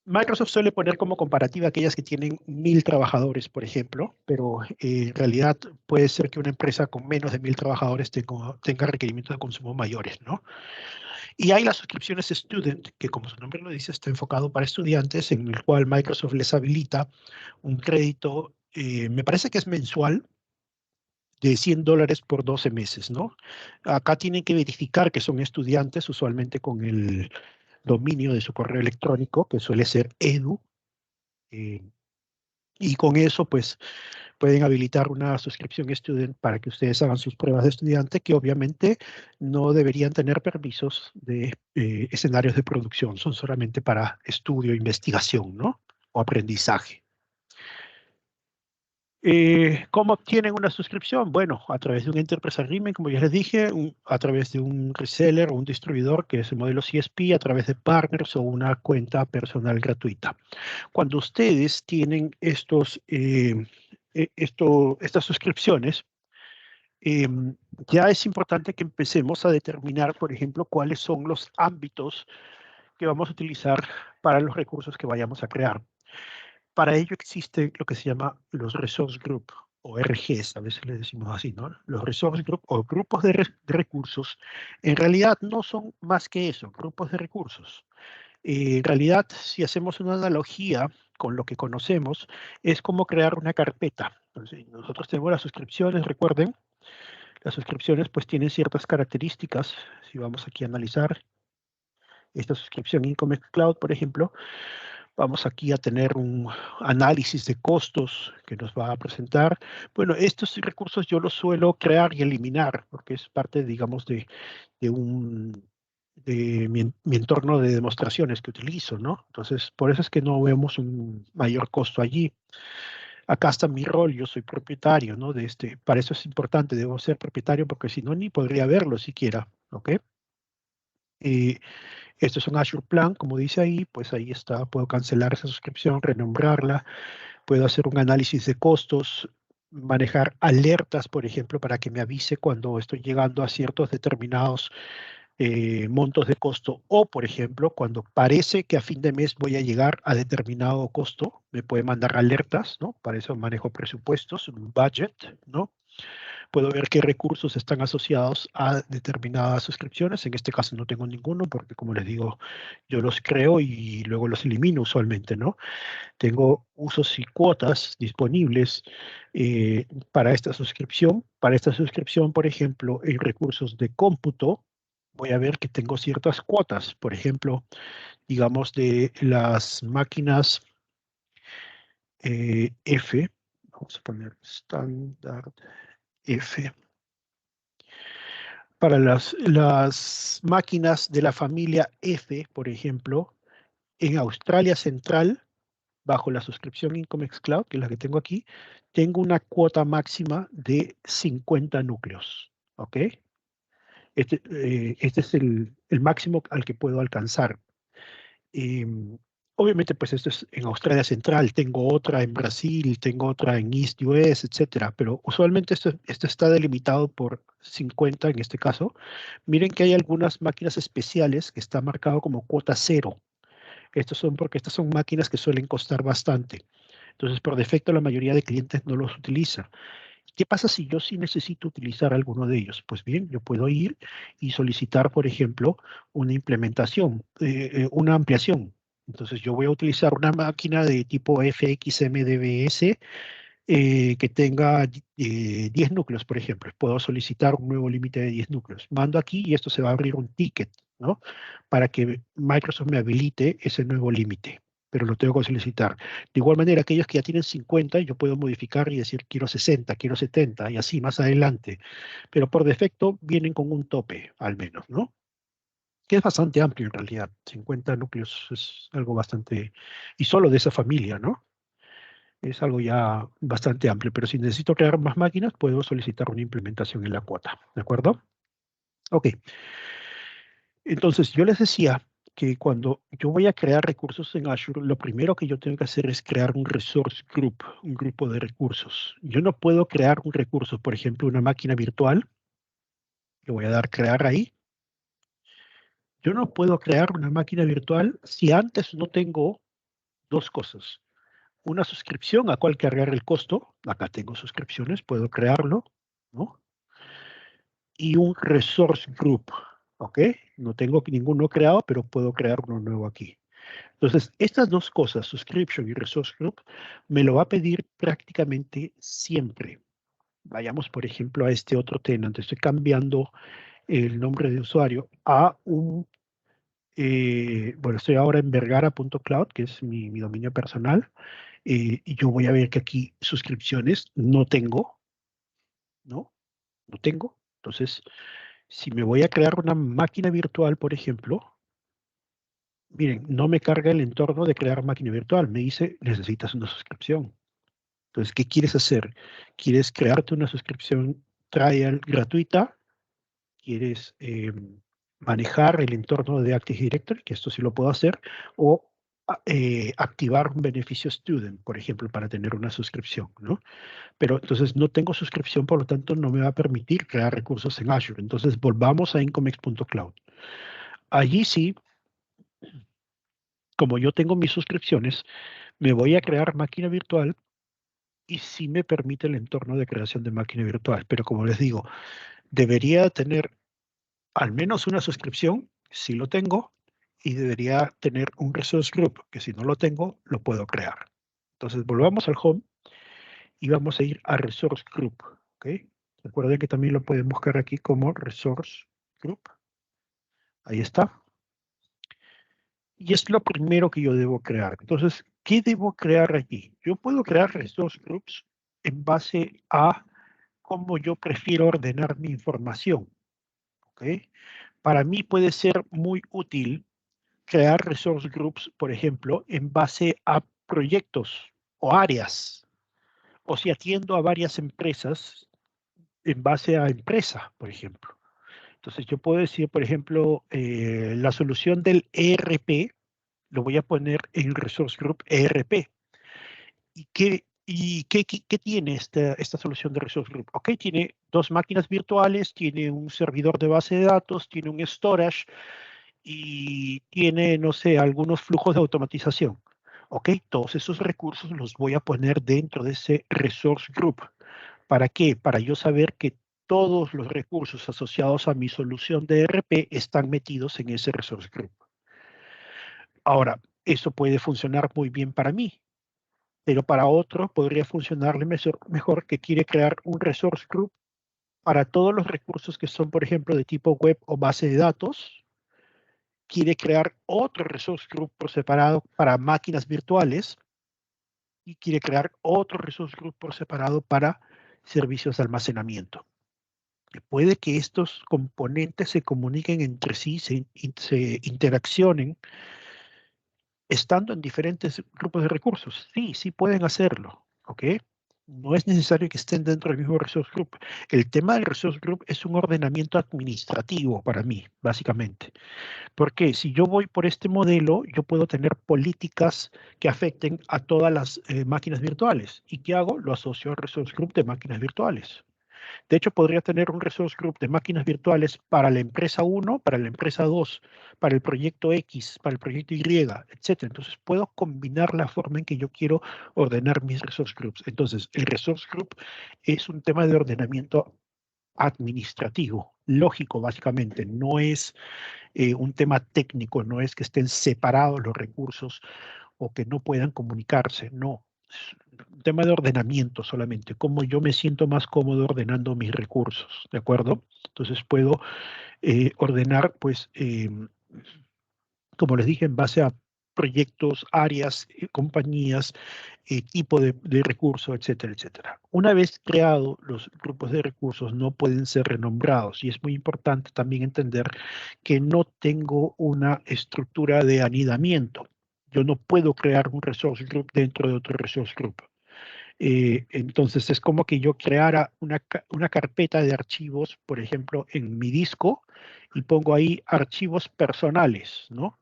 Microsoft suele poner como comparativa aquellas que tienen 1000 trabajadores, por ejemplo, pero en realidad puede ser que una empresa con menos de 1000 trabajadores tenga requerimientos de consumo mayores, ¿no? Y hay las suscripciones Student, que como su nombre lo dice, está enfocado para estudiantes, en el cual Microsoft les habilita un crédito, me parece que es mensual, de $100 por 12 meses, ¿no? Acá tienen que verificar que son estudiantes, usualmente con el dominio de su correo electrónico, que suele ser edu, eh, y con eso, pues, pueden habilitar una suscripción student para que ustedes hagan sus pruebas de estudiante, que obviamente no deberían tener permisos de escenarios de producción, son solamente para estudio, investigación, ¿no? O aprendizaje. ¿Cómo obtienen una suscripción? Bueno, a través de un Enterprise Agreement, como ya les dije, a través de un reseller o un distribuidor, que es el modelo CSP, a través de partners o una cuenta personal gratuita. Cuando ustedes tienen estas suscripciones, ya es importante que empecemos a determinar, por ejemplo, cuáles son los ámbitos que vamos a utilizar para los recursos que vayamos a crear. Para ello existe lo que se llama los Resource Group, o RGs, a veces le decimos así, ¿no? Los Resource Group o grupos de recursos, en realidad no son más que eso, grupos de recursos. En realidad, si hacemos una analogía con lo que conocemos, es como crear una carpeta. Entonces, nosotros tenemos las suscripciones, recuerden, las suscripciones pues tienen ciertas características. Si vamos aquí a analizar esta suscripción Income Cloud, por ejemplo, vamos aquí a tener un análisis de costos que nos va a presentar. Bueno, estos recursos yo los suelo crear y eliminar porque es parte, digamos, de un mi entorno de demostraciones que utilizo, ¿no? Entonces, por eso es que no vemos un mayor costo allí. Acá está mi rol, yo soy propietario, ¿no? Para eso es importante, debo ser propietario porque si no, ni podría verlo siquiera, ¿ok? Eh, Esto es un Azure Plan, como dice ahí, pues ahí está, puedo cancelar esa suscripción, renombrarla, puedo hacer un análisis de costos, manejar alertas, por ejemplo, para que me avise cuando estoy llegando a ciertos determinados montos de costo o, por ejemplo, cuando parece que a fin de mes voy a llegar a determinado costo, me puede mandar alertas, ¿no? Para eso manejo presupuestos, un budget, ¿no? Puedo ver qué recursos están asociados a determinadas suscripciones. En este caso no tengo ninguno porque, como les digo, yo los creo y luego los elimino usualmente, ¿no? Tengo usos y cuotas disponibles para esta suscripción. Para esta suscripción, por ejemplo, en recursos de cómputo, voy a ver que tengo ciertas cuotas. Por ejemplo, digamos de las máquinas F, vamos a poner estándar F. Para las máquinas de la familia F, por ejemplo, en Australia Central, bajo la suscripción Incomex Cloud, que es la que tengo aquí, tengo una cuota máxima de 50 núcleos. ¿Ok? Este es el máximo al que puedo alcanzar. Obviamente, pues esto es en Australia Central, tengo otra en Brasil, tengo otra en East US, etcétera, pero usualmente esto está delimitado por 50 en este caso. Miren que hay algunas máquinas especiales que está marcado como cuota cero. Estos son porque estas son máquinas que suelen costar bastante. Entonces, por defecto, la mayoría de clientes no los utiliza. ¿Qué pasa si yo sí necesito utilizar alguno de ellos? Pues bien, yo puedo ir y solicitar, por ejemplo, una implementación, una ampliación. Entonces, yo voy a utilizar una máquina de tipo FXMDBS que tenga 10 núcleos, por ejemplo. Puedo solicitar un nuevo límite de 10 núcleos. Mando aquí y esto se va a abrir un ticket, ¿no? Para que Microsoft me habilite ese nuevo límite, pero lo tengo que solicitar. De igual manera, aquellos que ya tienen 50, yo puedo modificar y decir quiero 60, quiero 70 y así más adelante. Pero por defecto vienen con un tope, al menos, ¿no? Que es bastante amplio en realidad. 50 núcleos es algo bastante, y solo de esa familia, ¿no? Es algo ya bastante amplio, pero si necesito crear más máquinas, puedo solicitar una implementación en la cuota, ¿de acuerdo? Ok, entonces yo les decía que cuando yo voy a crear recursos en Azure, lo primero que yo tengo que hacer es crear un resource group, un grupo de recursos. Yo no puedo crear un recurso, por ejemplo, una máquina virtual, le voy a dar crear ahí. Yo no puedo crear una máquina virtual si antes no tengo dos cosas. Una suscripción a cual cargar el costo, acá tengo suscripciones, puedo crearlo, ¿no? Y un resource group, ¿ok? No tengo ninguno creado, pero puedo crear uno nuevo aquí. Entonces, estas dos cosas, subscription y resource group, me lo va a pedir prácticamente siempre. Vayamos, por ejemplo, a este otro tenant. Estoy cambiando el nombre de usuario a bueno, estoy ahora en vergara.cloud, que es mi dominio personal, y yo voy a ver que aquí suscripciones no tengo, ¿no? No tengo. Entonces, si me voy a crear una máquina virtual, por ejemplo, miren, no me carga el entorno de crear máquina virtual. Me dice, necesitas una suscripción. Entonces, ¿qué quieres hacer? ¿Quieres crearte una suscripción trial gratuita? ¿Quieres manejar el entorno de Active Directory? Que esto sí lo puedo hacer. O activar un beneficio student, por ejemplo, para tener una suscripción, ¿no? Pero entonces no tengo suscripción, por lo tanto no me va a permitir crear recursos en Azure. Entonces volvamos a incomex.cloud. Allí sí, como yo tengo mis suscripciones, me voy a crear máquina virtual y sí me permite el entorno de creación de máquina virtual. Pero como les digo, debería tener al menos una suscripción, si lo tengo, y debería tener un resource group, que si no lo tengo, lo puedo crear. Entonces volvamos al home y vamos a ir a resource group. ¿Ok? Recuerden que también lo pueden buscar aquí como resource group. Ahí está. Y es lo primero que yo debo crear. Entonces, ¿qué debo crear aquí? Yo puedo crear resource groups en base a cómo yo prefiero ordenar mi información. ¿Ok? Para mí puede ser muy útil crear resource groups, por ejemplo, en base a proyectos o áreas. O si atiendo a varias empresas, en base a empresa, por ejemplo. Entonces yo puedo decir, por ejemplo, la solución del ERP lo voy a poner en Resource Group ERP. ¿Y qué tiene esta solución de Resource Group? Ok, tiene dos máquinas virtuales, tiene un servidor de base de datos, tiene un storage y tiene, no sé, algunos flujos de automatización. Ok, todos esos recursos los voy a poner dentro de ese Resource Group. ¿Para qué? Para yo saber que todos los recursos asociados a mi solución de ERP están metidos en ese Resource Group. Ahora, eso puede funcionar muy bien para mí, pero para otro podría funcionarle mejor que quiere crear un Resource Group para todos los recursos que son, por ejemplo, de tipo web o base de datos. Quiere crear otro Resource Group por separado para máquinas virtuales y quiere crear otro Resource Group por separado para servicios de almacenamiento. Puede que estos componentes se comuniquen entre sí, se interaccionen estando en diferentes grupos de recursos. Sí, sí pueden hacerlo, ¿ok? No es necesario que estén dentro del mismo resource group. El tema del resource group es un ordenamiento administrativo para mí, básicamente. Porque si yo voy por este modelo, yo puedo tener políticas que afecten a todas las máquinas virtuales. ¿Y qué hago? Lo asocio al resource group de máquinas virtuales. De hecho, podría tener un resource group de máquinas virtuales para la empresa 1, para la empresa 2, para el proyecto X, para el proyecto Y, etcétera. Entonces, puedo combinar la forma en que yo quiero ordenar mis resource groups. Entonces, el resource group es un tema de ordenamiento administrativo, lógico, básicamente. No es un tema técnico, no es que estén separados los recursos o que no puedan comunicarse, no. Es un tema de ordenamiento solamente, cómo yo me siento más cómodo ordenando mis recursos, ¿de acuerdo? Entonces puedo ordenar, pues, como les dije, en base a proyectos, áreas, compañías, tipo de recurso, etcétera, etcétera. Una vez creados los grupos de recursos, no pueden ser renombrados y es muy importante también entender que no tengo una estructura de anidamiento. Yo no puedo crear un resource group dentro de otro resource group. Entonces es como que yo creara una carpeta de archivos, por ejemplo, en mi disco y pongo ahí archivos personales, ¿no?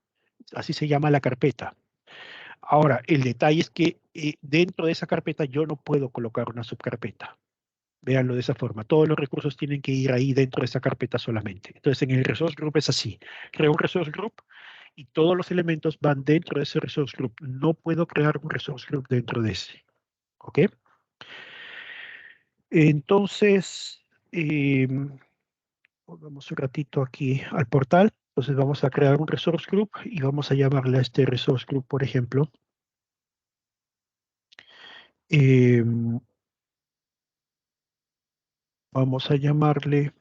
Así se llama la carpeta. Ahora, el detalle es que dentro de esa carpeta yo no puedo colocar una subcarpeta. Véanlo de esa forma. Todos los recursos tienen que ir ahí dentro de esa carpeta solamente. Entonces, en el resource group es así. Creo un resource group y todos los elementos van dentro de ese resource group. No puedo crear un resource group dentro de ese. ¿Ok? Entonces, volvamos un ratito aquí al portal. Entonces vamos a crear un resource group y vamos a llamarle a este resource group, por ejemplo, eh, vamos a llamarle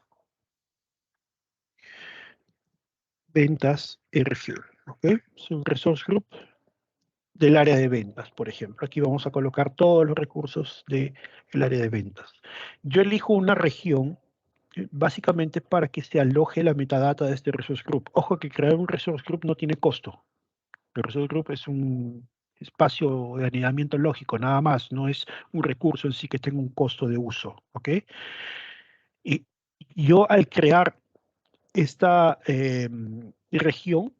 ventas RFIR, ¿ok? Es un resource group del área de ventas, por ejemplo. Aquí vamos a colocar todos los recursos del área de ventas. Yo elijo una región básicamente para que se aloje la metadata de este resource group. Ojo que crear un resource group no tiene costo. El resource group es un espacio de anidamiento lógico, nada más. No es un recurso en sí que tenga un costo de uso, ¿ok? Y yo al crear esta región,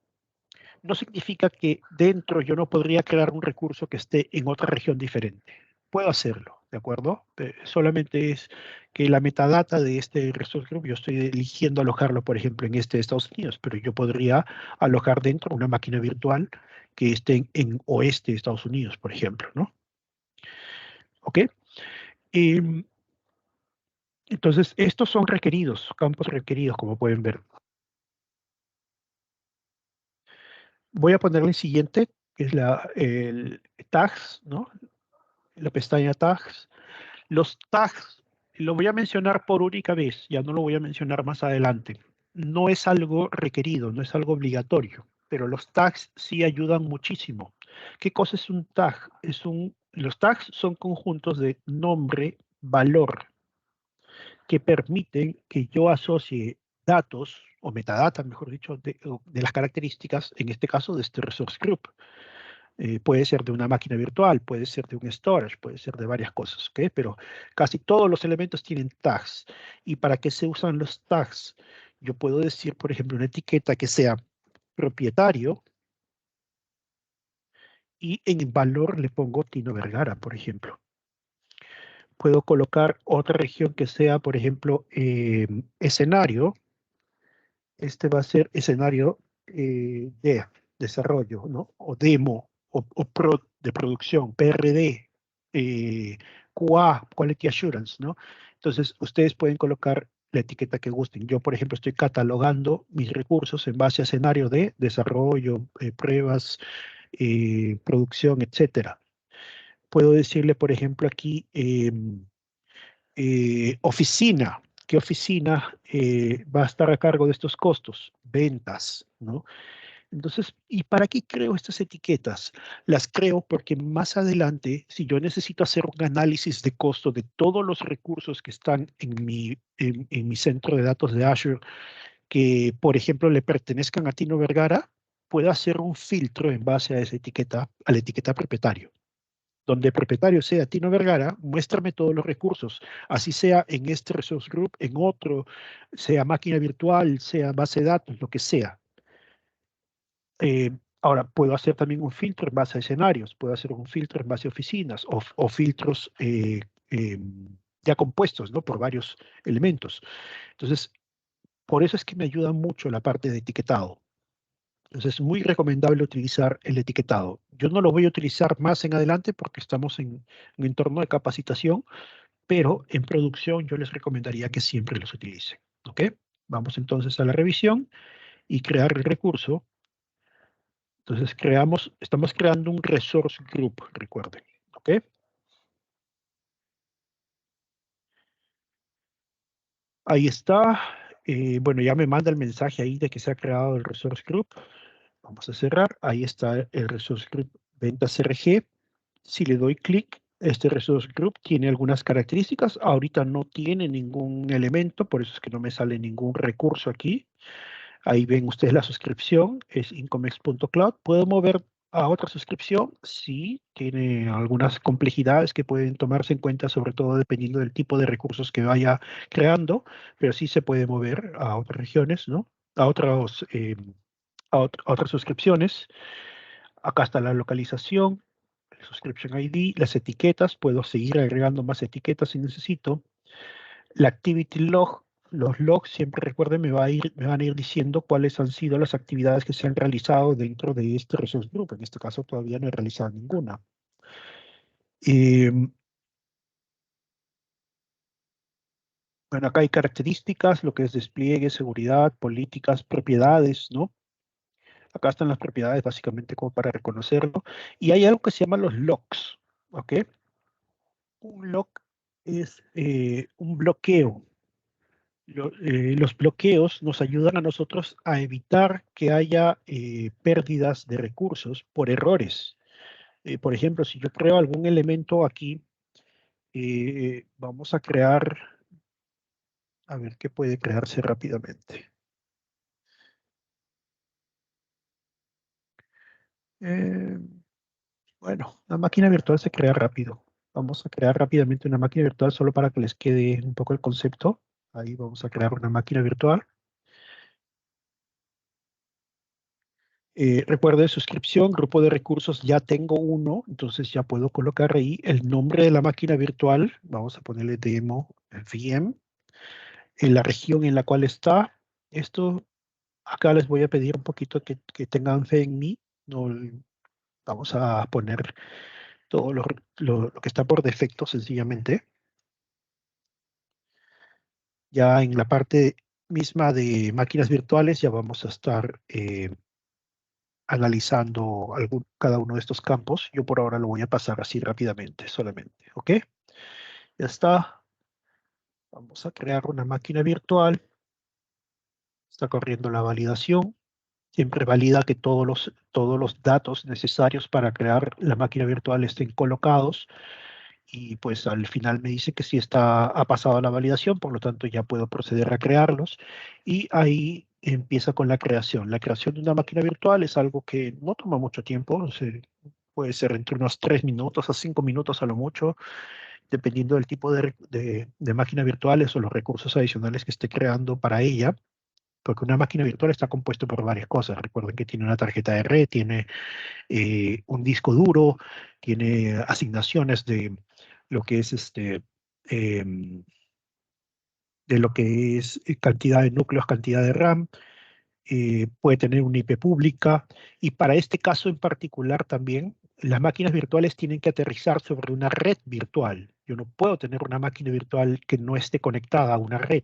no significa que dentro yo no podría crear un recurso que esté en otra región diferente. Puedo hacerlo, ¿de acuerdo? Solamente es que la metadata de este resource group, yo estoy eligiendo alojarlo, por ejemplo, en este de Estados Unidos, pero yo podría alojar dentro una máquina virtual que esté en oeste de Estados Unidos, por ejemplo, ¿no? ¿Ok? Em, entonces, estos son requeridos, campos requeridos, como pueden ver. Voy a ponerle el siguiente, que es el tags, ¿no? La pestaña tags. Los tags lo voy a mencionar por única vez, ya no lo voy a mencionar más adelante. No es algo requerido, no es algo obligatorio, pero los tags sí ayudan muchísimo. ¿Qué cosa es un tag? Los tags son conjuntos de nombre, valor, que permiten que yo asocie datos o metadata, mejor dicho, de las características, en este caso de este resource group. Puede ser de una máquina virtual, puede ser de un storage, puede ser de varias cosas, ¿ok? Pero casi todos los elementos tienen tags. ¿Y para qué se usan los tags? Yo puedo decir, por ejemplo, una etiqueta que sea propietario y en valor le pongo Tino Vergara, por ejemplo. Puedo colocar otra región que sea, por ejemplo, escenario. Este va a ser escenario de desarrollo, ¿no? O demo, o de producción, PRD, QA, Quality Assurance, ¿no? Entonces, ustedes pueden colocar la etiqueta que gusten. Yo, por ejemplo, estoy catalogando mis recursos en base a escenario de desarrollo, pruebas, producción, etcétera. Puedo decirle, por ejemplo, aquí oficina. ¿Qué oficina va a estar a cargo de estos costos? Ventas, ¿no? Entonces, ¿y para qué creo estas etiquetas? Las creo porque más adelante, si yo necesito hacer un análisis de costo de todos los recursos que están en mi centro de datos de Azure, que, por ejemplo, le pertenezcan a Tino Vergara, puedo hacer un filtro en base a esa etiqueta, a la etiqueta propietario donde el propietario sea Tino Vergara, muéstrame todos los recursos, así sea en este resource group, en otro, sea máquina virtual, sea base de datos, lo que sea. Eh, Ahora, puedo hacer también un filtro en base a escenarios, puedo hacer un filtro en base a oficinas o filtros eh, ya compuestos, ¿no? Por varios elementos. Entonces, por eso es que me ayuda mucho la parte de etiquetado. Entonces, es muy recomendable utilizar el etiquetado. Yo no lo voy a utilizar más en adelante porque estamos en un entorno de capacitación, pero en producción yo les recomendaría que siempre los utilicen. ¿Ok? Vamos entonces a la revisión y crear el recurso. Entonces estamos creando un resource group, recuerden. ¿Ok? Ahí está. Bueno, ya me manda el mensaje ahí de que se ha creado el resource group. Vamos a cerrar. Ahí está el resource group ventas RG. Si le doy clic, este resource group tiene algunas características. Ahorita no tiene ningún elemento, por eso es que no me sale ningún recurso aquí. Ahí ven ustedes la suscripción, es incomex.cloud. ¿Puedo mover a otra suscripción? Sí, tiene algunas complejidades que pueden tomarse en cuenta, sobre todo dependiendo del tipo de recursos que vaya creando, pero sí se puede mover a otras regiones, ¿no? A a otras suscripciones. Acá está la localización, el subscription ID, las etiquetas. Puedo seguir agregando más etiquetas si necesito. La activity log, los logs siempre recuerden, me van a ir diciendo cuáles han sido las actividades que se han realizado dentro de este resource group. En este caso todavía no he realizado ninguna. Eh, bueno, acá hay características, lo que es despliegue, seguridad, políticas, propiedades, ¿no? Acá están las propiedades básicamente como para reconocerlo. Y hay algo que se llama los logs, ¿ok? Un log es un bloqueo. Los bloqueos nos ayudan a nosotros a evitar que haya pérdidas de recursos por errores. Por ejemplo, si yo creo algún elemento aquí, vamos a crear, a ver qué puede crearse rápidamente. Eh, bueno, la máquina virtual se crea rápido. Vamos a crear rápidamente una máquina virtual solo para que les quede un poco el concepto. Ahí vamos a crear una máquina virtual. Recuerde suscripción, grupo de recursos, ya tengo uno, entonces ya puedo colocar ahí el nombre de la máquina virtual. Vamos a ponerle demo VM, en la región en la cual está. Esto, acá les voy a pedir un poquito que tengan fe en mí. No, vamos a poner todo lo que está por defecto, sencillamente. Ya en la parte misma de máquinas virtuales ya vamos a estar analizando cada uno de estos campos. Yo por ahora lo voy a pasar así rápidamente, solamente. ¿Ok? Ya está. Vamos a crear una máquina virtual. Está corriendo la validación. Siempre valida que todos los datos necesarios para crear la máquina virtual estén colocados. Y pues al final me dice que sí ha pasado la validación, por lo tanto ya puedo proceder a crearlos. Y ahí empieza con la creación. La creación de una máquina virtual es algo que no toma mucho tiempo, puede ser entre unos 3 minutos a 5 minutos a lo mucho, dependiendo del tipo de máquina virtuales o los recursos adicionales que esté creando para ella. Porque una máquina virtual está compuesta por varias cosas. Recuerden que tiene una tarjeta de red, tiene un disco duro, tiene asignaciones de lo que es em, de lo que es cantidad de núcleos, cantidad de RAM, puede tener una IP pública, y para este caso en particular también, las máquinas virtuales tienen que aterrizar sobre una red virtual. Yo no puedo tener una máquina virtual que no esté conectada a una red.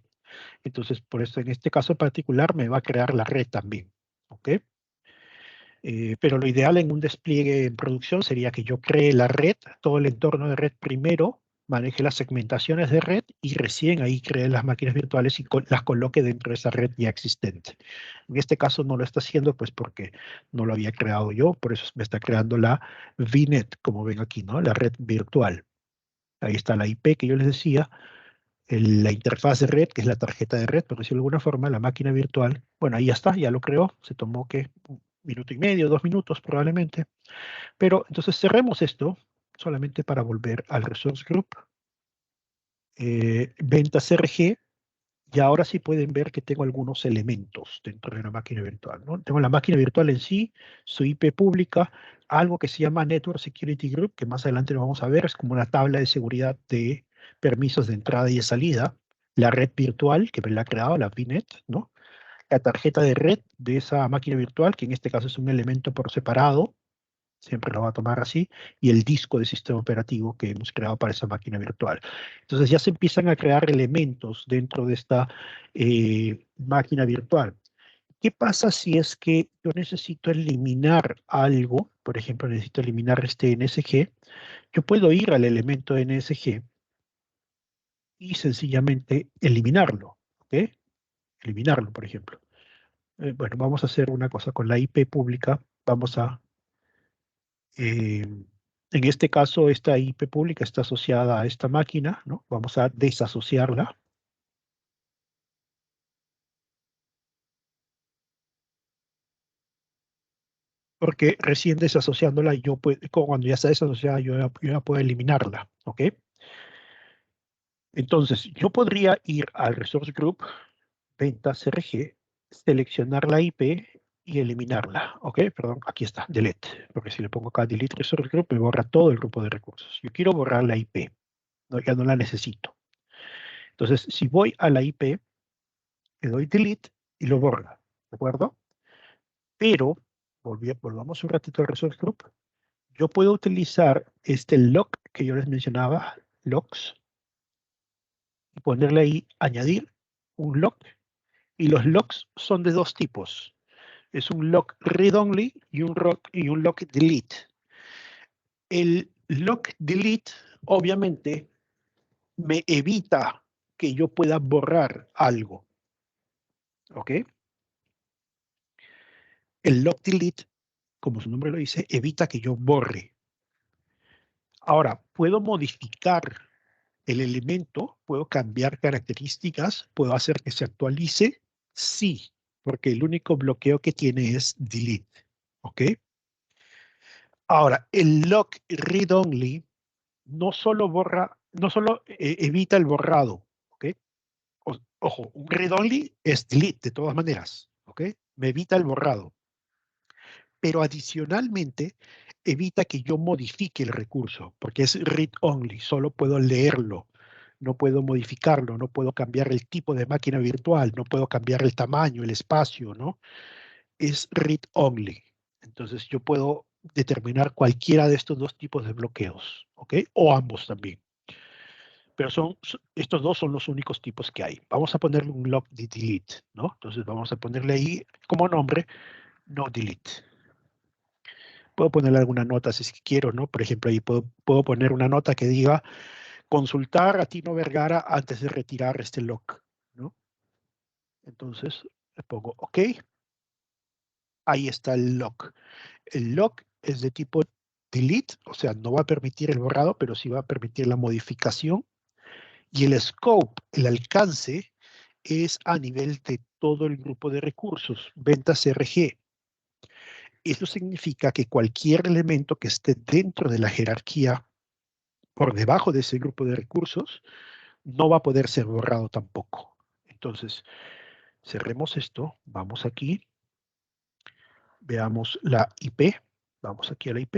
Entonces, por eso en este caso en particular me va a crear la red también. ¿Ok? Pero lo ideal en un despliegue en producción sería que yo cree la red, todo el entorno de red primero, maneje las segmentaciones de red y recién ahí cree las máquinas virtuales y las coloque dentro de esa red ya existente. En este caso no lo está haciendo pues porque no lo había creado yo, por eso me está creando la VNet, como ven aquí, ¿no? La red virtual. Ahí está la IP que yo les decía, la interfaz de red, que es la tarjeta de red, por decirlo de alguna forma, la máquina virtual. Bueno, ahí ya está, ya lo creó. Se tomó que 1 minuto y medio, 2 minutos probablemente. Pero entonces cerremos esto solamente para volver al Resource Group. Ventas RG. Y ahora sí pueden ver que tengo algunos elementos dentro de la máquina virtual, ¿no? Tengo la máquina virtual en sí, su IP pública, algo que se llama Network Security Group, que más adelante lo vamos a ver, es como una tabla de seguridad de permisos de entrada y de salida, la red virtual, que me la ha creado, la VNet, ¿no? La tarjeta de red de esa máquina virtual, que en este caso es un elemento por separado, siempre lo va a tomar así, y el disco de sistema operativo que hemos creado para esa máquina virtual. Entonces ya se empiezan a crear elementos dentro de esta máquina virtual. ¿Qué pasa si es que yo necesito eliminar algo? Por ejemplo, necesito eliminar este NSG. Yo puedo ir al elemento NSG y sencillamente eliminarlo. ¿Ok? Eliminarlo, por ejemplo. Bueno, vamos a hacer una cosa con la IP pública. Vamos a en este caso, esta IP pública está asociada a esta máquina, ¿no? Vamos a desasociarla, porque recién desasociándola, cuando ya está desasociada, yo ya puedo eliminarla, ¿ok? Entonces, yo podría ir al Resource Group, ventas RG, seleccionar la IP y eliminarla, ¿ok? Perdón, aquí está, delete, porque si le pongo acá delete Resource Group, me borra todo el grupo de recursos. Yo quiero borrar la IP, ¿no? Ya no la necesito. Entonces, si voy a la IP, le doy delete y lo borra, ¿de acuerdo? Pero, volvamos un ratito al Resource Group, yo puedo utilizar este lock que yo les mencionaba, locks, y ponerle ahí, añadir un lock, y los locks son de dos tipos. Es un lock read-only y un lock delete. El lock delete, obviamente, me evita que yo pueda borrar algo, ¿ok? El lock delete, como su nombre lo dice, evita que yo borre. Ahora, puedo modificar el elemento, puedo cambiar características, puedo hacer que se actualice, sí, porque el único bloqueo que tiene es delete, ¿ok? Ahora, el lock read only no solo borra, no solo evita el borrado, ¿ok? Ojo, un read only es delete de todas maneras, ¿ok? Me evita el borrado, pero adicionalmente evita que yo modifique el recurso, porque es read-only, solo puedo leerlo, no puedo modificarlo, no puedo cambiar el tipo de máquina virtual, no puedo cambiar el tamaño, el espacio, ¿no? Es read-only. Entonces yo puedo determinar cualquiera de estos dos tipos de bloqueos, ¿ok? O ambos también. Pero estos dos son los únicos tipos que hay. Vamos a ponerle un lock de delete, ¿no? Entonces vamos a ponerle ahí como nombre no delete. Puedo ponerle alguna nota si es que quiero, ¿no? Por ejemplo, ahí puedo poner una nota que diga consultar a Tino Vergara antes de retirar este lock, ¿no? Entonces le pongo OK. Ahí está el lock. El lock es de tipo delete, o sea, no va a permitir el borrado, pero sí va a permitir la modificación. Y el scope, el alcance, es a nivel de todo el grupo de recursos, ventas RG. Eso significa que cualquier elemento que esté dentro de la jerarquía, por debajo de ese grupo de recursos, no va a poder ser borrado tampoco. Entonces, cerremos esto, vamos aquí, veamos la IP, vamos aquí a la IP,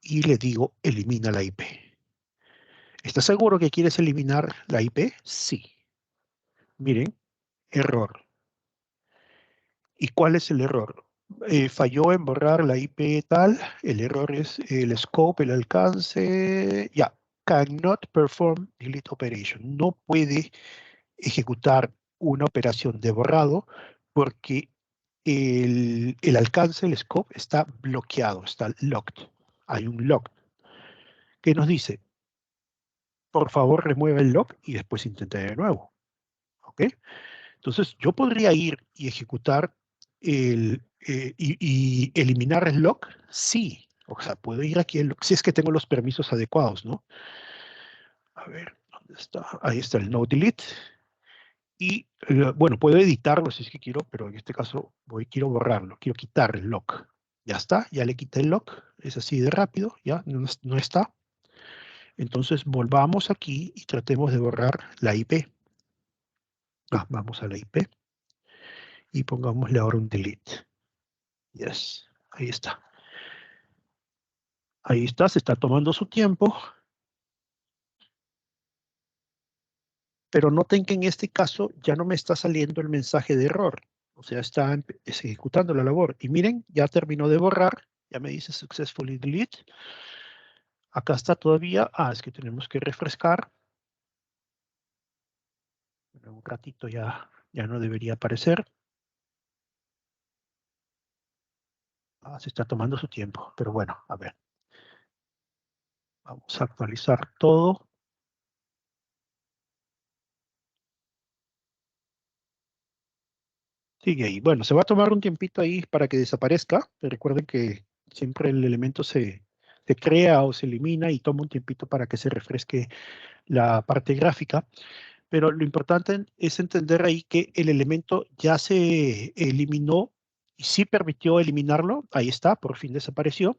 y le digo, elimina la IP. ¿Estás seguro que quieres eliminar la IP? Sí. Miren, error. ¿Y cuál es el error? Falló en borrar la IP tal, el error es el scope, el alcance, ya, cannot perform delete operation. No puede ejecutar una operación de borrado porque el alcance, el scope, está bloqueado, está locked. Hay un lock que nos dice, por favor remueva el lock y después intente de nuevo. ¿Ok? Entonces, yo podría ir y ejecutar y eliminar el lock, sí. O sea, puedo ir aquí, si es que tengo los permisos adecuados, ¿no? A ver, ¿dónde está? Ahí está el no delete. Y, bueno, puedo editarlo si es que quiero, pero en este caso quiero borrarlo, quiero quitar el lock. Ya está, ya le quité el lock, es así de rápido, ya no está. Entonces, volvamos aquí y tratemos de borrar la IP. Vamos a la IP y pongámosle ahora un delete. Yes, ahí está. Ahí está, se está tomando su tiempo. Pero noten que en este caso ya no me está saliendo el mensaje de error. O sea, está ejecutando la labor. Y miren, ya terminó de borrar. Ya me dice successfully delete. Acá está todavía. Es que tenemos que refrescar. En un ratito ya no debería aparecer. Se está tomando su tiempo. Pero bueno, a ver. Vamos a actualizar todo. Sigue ahí. Bueno, se va a tomar un tiempito ahí para que desaparezca. Recuerden que siempre el elemento se crea o se elimina y toma un tiempito para que se refresque la parte gráfica. Pero lo importante es entender ahí que el elemento ya se eliminó y sí permitió eliminarlo. Ahí está, por fin desapareció.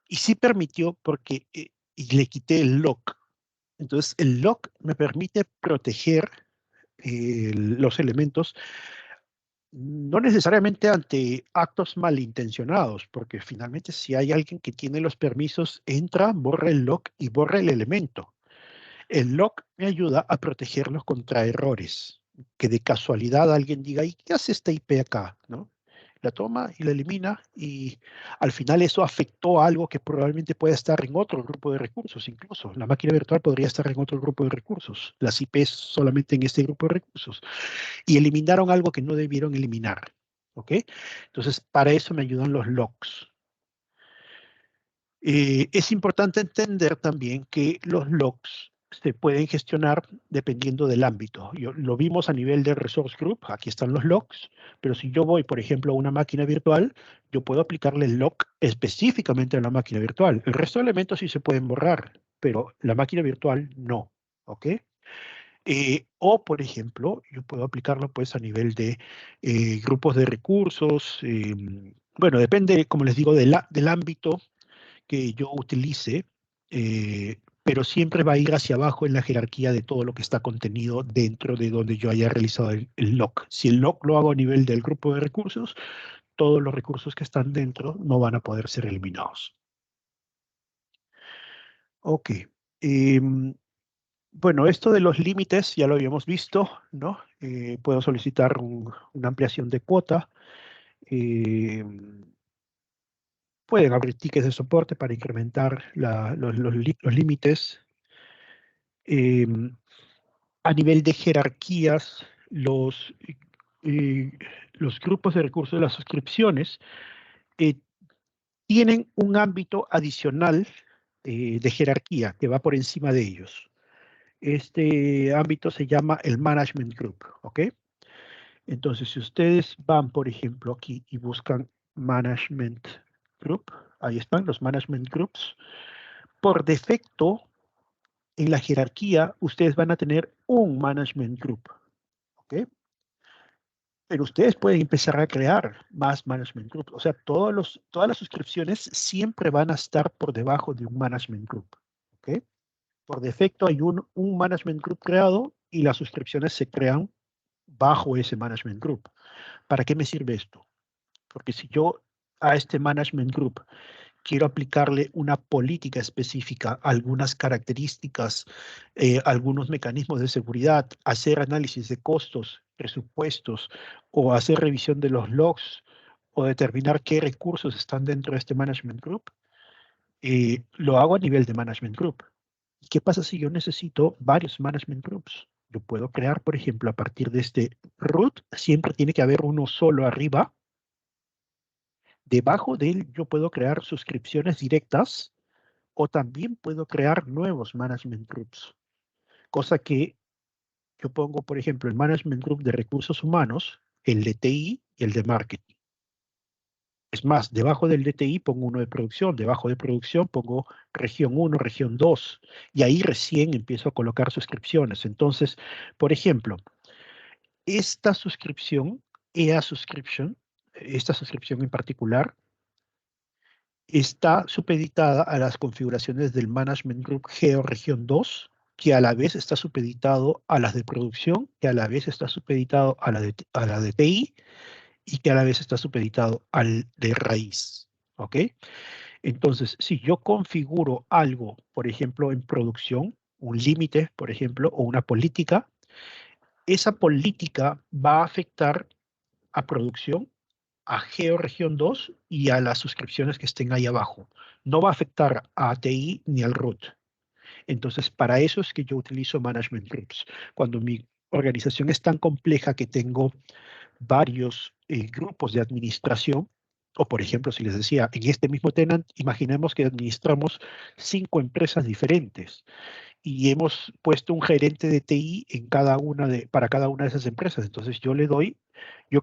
Y sí permitió porque y le quité el lock. Entonces, el lock me permite proteger los elementos no necesariamente ante actos malintencionados, porque finalmente si hay alguien que tiene los permisos, entra, borra el lock y borra el elemento. El lock me ayuda a protegerlos contra errores, que de casualidad alguien diga, ¿y qué hace esta IP acá? ¿No? La toma y la elimina y al final eso afectó a algo que probablemente pueda estar en otro grupo de recursos, incluso la máquina virtual podría estar en otro grupo de recursos, las IPs solamente en este grupo de recursos y eliminaron algo que no debieron eliminar. ¿Ok? Entonces, para eso me ayudan los logs. Es importante entender también que los logs se pueden gestionar dependiendo del ámbito. Lo vimos a nivel de Resource Group, aquí están los logs, pero si yo voy, por ejemplo, a una máquina virtual, yo puedo aplicarle el log específicamente a la máquina virtual. El resto de elementos sí se pueden borrar, pero la máquina virtual no. ¿Ok? O, por ejemplo, yo puedo aplicarlo pues a nivel de grupos de recursos. Bueno, depende, como les digo, del ámbito que yo utilice, pero siempre va a ir hacia abajo en la jerarquía de todo lo que está contenido dentro de donde yo haya realizado el lock. Si el lock lo hago a nivel del grupo de recursos, todos los recursos que están dentro no van a poder ser eliminados. Ok. Em, bueno, esto de los límites ya lo habíamos visto, ¿no? Puedo solicitar una ampliación de cuota. em, Pueden abrir tickets de soporte para incrementar los límites. Em, a nivel de jerarquías, eh, los grupos de recursos de las suscripciones eh, tienen un ámbito adicional de jerarquía que va por encima de ellos. Este ámbito se llama el Management Group, ¿ok? Entonces, si ustedes van, por ejemplo, aquí y buscan Management Group, ahí están los Management Groups, por defecto, en la jerarquía, ustedes van a tener un Management Group, ¿ok? Pero ustedes pueden empezar a crear más Management Groups. O sea, todas las suscripciones siempre van a estar por debajo de un Management Group, ¿ok? Por defecto hay un Management Group creado y las suscripciones se crean bajo ese Management Group. ¿Para qué me sirve esto? Porque si yo a este Management Group quiero aplicarle una política específica, algunas características, algunos mecanismos de seguridad, hacer análisis de costos, presupuestos, o hacer revisión de los logs, o determinar qué recursos están dentro de este Management Group, lo hago a nivel de Management Group. ¿Y qué pasa si yo necesito varios Management Groups? Yo puedo crear, por ejemplo, a partir de este root, siempre tiene que haber uno solo arriba. Debajo de él yo puedo crear suscripciones directas o también puedo crear nuevos Management Groups. Cosa que yo pongo, por ejemplo, el Management Group de recursos humanos, el de TI y el de marketing. Es más, debajo del DTI pongo uno de producción, debajo de producción pongo región 1, región 2, y ahí recién empiezo a colocar suscripciones. Entonces, por ejemplo, esta suscripción, EA Subscription, esta suscripción en particular, está supeditada a las configuraciones del Management Group Geo Región 2, que a la vez está supeditado a las de producción, que a la vez está supeditado a la de TI y que a la vez está supeditado al de raíz. ¿Ok? Entonces, si yo configuro algo, por ejemplo, en producción, un límite, por ejemplo, o una política, esa política va a afectar a producción, a GeoRegión 2 y a las suscripciones que estén ahí abajo. No va a afectar a ATI ni al root. Entonces, para eso es que yo utilizo Management Groups. Cuando mi organización es tan compleja que tengo varios grupos de administración, o por ejemplo, si les decía, en este mismo tenant, imaginemos que administramos 5 empresas diferentes y hemos puesto un gerente de TI para cada una de esas empresas. Entonces yo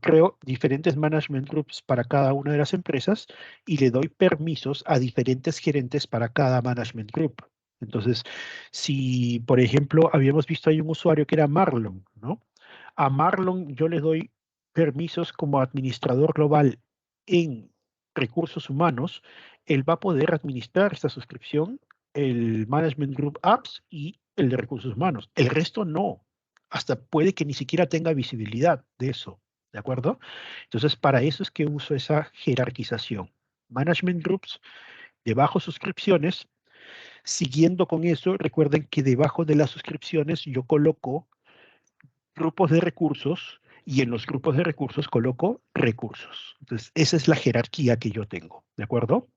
creo diferentes management groups para cada una de las empresas y le doy permisos a diferentes gerentes para cada management group. Entonces, si por ejemplo habíamos visto ahí un usuario que era Marlon, ¿no? A Marlon yo le doy permisos como administrador global en recursos humanos, él va a poder administrar esta suscripción, el Management Group Apps y el de recursos humanos. El resto no. Hasta puede que ni siquiera tenga visibilidad de eso. ¿De acuerdo? Entonces, para eso es que uso esa jerarquización. Management Groups, debajo suscripciones. Siguiendo con eso, recuerden que debajo de las suscripciones yo coloco grupos de recursos y en los grupos de recursos coloco recursos. Entonces, esa es la jerarquía que yo tengo. ¿De acuerdo?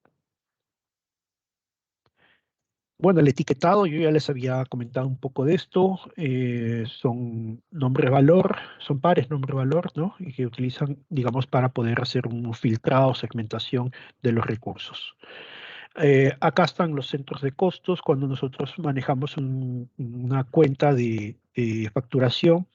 Bueno, el etiquetado, yo ya les había comentado un poco de esto. Son nombre-valor, son pares nombre-valor, ¿no? Y que utilizan, digamos, para poder hacer un filtrado, segmentación de los recursos. Acá están los centros de costos cuando nosotros manejamos una cuenta de facturación.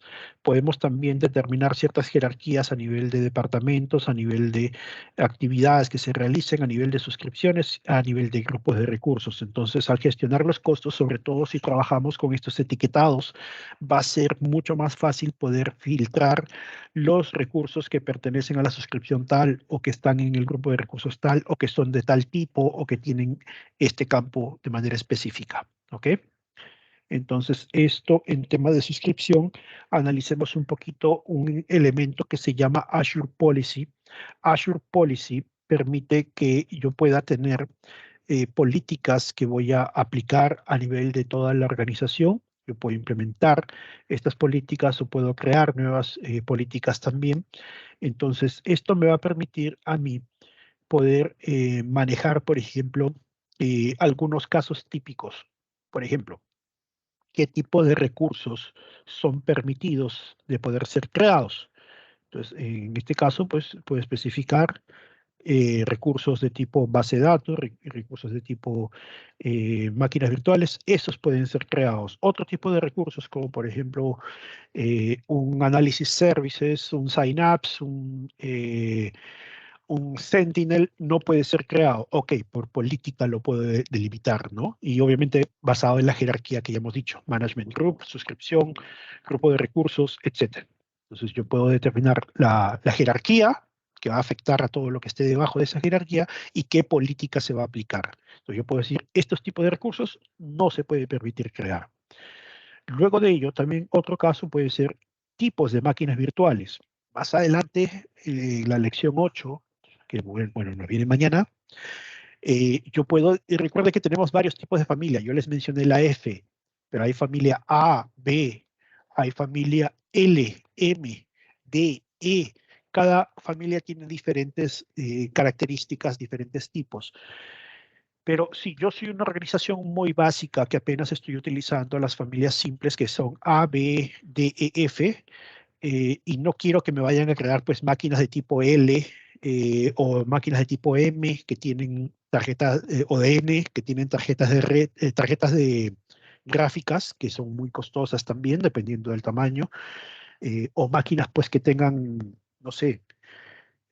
Podemos también determinar ciertas jerarquías a nivel de departamentos, a nivel de actividades que se realicen, a nivel de suscripciones, a nivel de grupos de recursos. Entonces, al gestionar los costos, sobre todo si trabajamos con estos etiquetados, va a ser mucho más fácil poder filtrar los recursos que pertenecen a la suscripción tal o que están en el grupo de recursos tal o que son de tal tipo o que tienen este campo de manera específica. ¿Ok? Entonces, esto en tema de suscripción, analicemos un poquito un elemento que se llama Azure Policy. Azure Policy permite que yo pueda tener políticas que voy a aplicar a nivel de toda la organización. Yo puedo implementar estas políticas o puedo crear nuevas políticas también. Entonces, esto me va a permitir a mí poder manejar, por ejemplo, algunos casos típicos. Por ejemplo, qué tipo de recursos son permitidos de poder ser creados. Entonces, en este caso, pues, puedo especificar recursos de tipo base de datos, recursos de tipo máquinas virtuales, esos pueden ser creados. Otro tipo de recursos, como por ejemplo un análisis services, un sign-ups, un Sentinel no puede ser creado. Ok, por política lo puedo delimitar, ¿no? Y obviamente basado en la jerarquía que ya hemos dicho, management group, suscripción, grupo de recursos, etcétera. Entonces yo puedo determinar la jerarquía que va a afectar a todo lo que esté debajo de esa jerarquía y qué política se va a aplicar. Entonces yo puedo decir, estos tipos de recursos no se puede permitir crear. Luego de ello, también otro caso puede ser tipos de máquinas virtuales. Más adelante, en la lección 8, que bueno, nos viene mañana, yo puedo, y recuerde que tenemos varios tipos de familia. Yo les mencioné la F, pero hay familia A, B, hay familia L, M, D, E. Cada familia tiene diferentes características, diferentes tipos. Pero si yo soy una organización muy básica que apenas estoy utilizando las familias simples que son A, B, D, E, F, y no quiero que me vayan a crear pues máquinas de tipo L o máquinas de tipo M que tienen tarjetas o de N que tienen tarjetas de red, tarjetas de gráficas que son muy costosas también dependiendo del tamaño, o máquinas pues que tengan, no sé,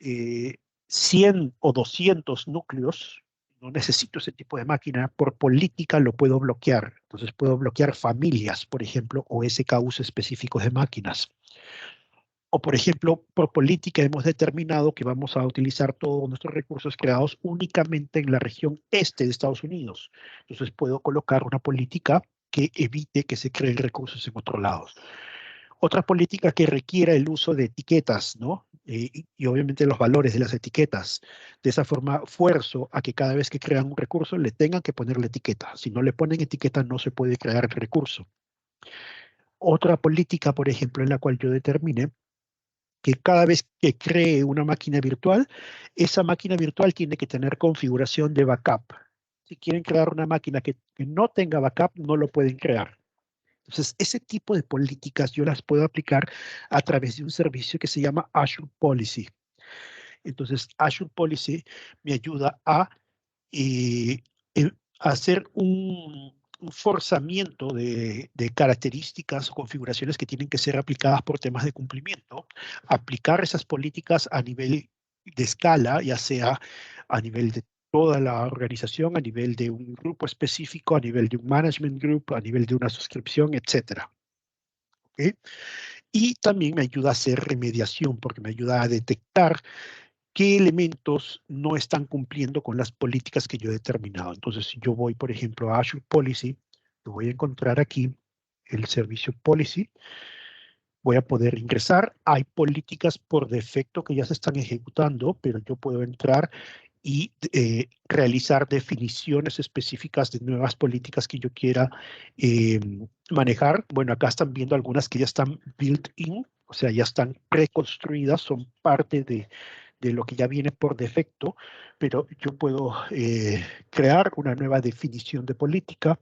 eh, 100 o 200 núcleos. No necesito ese tipo de máquina. Por política lo puedo bloquear. Entonces puedo bloquear familias, por ejemplo, o SKUs específicos de máquinas. O, por ejemplo, por política hemos determinado que vamos a utilizar todos nuestros recursos creados únicamente en la región este de Estados Unidos. Entonces puedo colocar una política que evite que se creen recursos en otros lados. Otra política que requiera el uso de etiquetas, ¿no? Y obviamente los valores de las etiquetas. De esa forma, fuerzo a que cada vez que crean un recurso le tengan que ponerle etiqueta. Si no le ponen etiqueta, no se puede crear el recurso. Otra política, por ejemplo, en la cual yo determine que cada vez que cree una máquina virtual, esa máquina virtual tiene que tener configuración de backup. Si quieren crear una máquina que no tenga backup, no lo pueden crear. Entonces, ese tipo de políticas yo las puedo aplicar a través de un servicio que se llama Azure Policy. Entonces, Azure Policy me ayuda a eh, hacer un forzamiento de características o configuraciones que tienen que ser aplicadas por temas de cumplimiento, aplicar esas políticas a nivel de escala, ya sea a nivel de toda la organización, a nivel de un grupo específico, a nivel de un management group, a nivel de una suscripción, etcétera. ¿Okay? Y también me ayuda a hacer remediación porque me ayuda a detectar qué elementos no están cumpliendo con las políticas que yo he determinado. Entonces, si yo voy, por ejemplo, a Azure Policy, lo voy a encontrar aquí, el servicio Policy, voy a poder ingresar. Hay políticas por defecto que ya se están ejecutando, pero yo puedo entrar y realizar definiciones específicas de nuevas políticas que yo quiera eh, manejar. Bueno, acá están viendo algunas que ya están built-in, o sea, ya están preconstruidas, son parte de lo que ya viene por defecto, pero yo puedo crear una nueva definición de política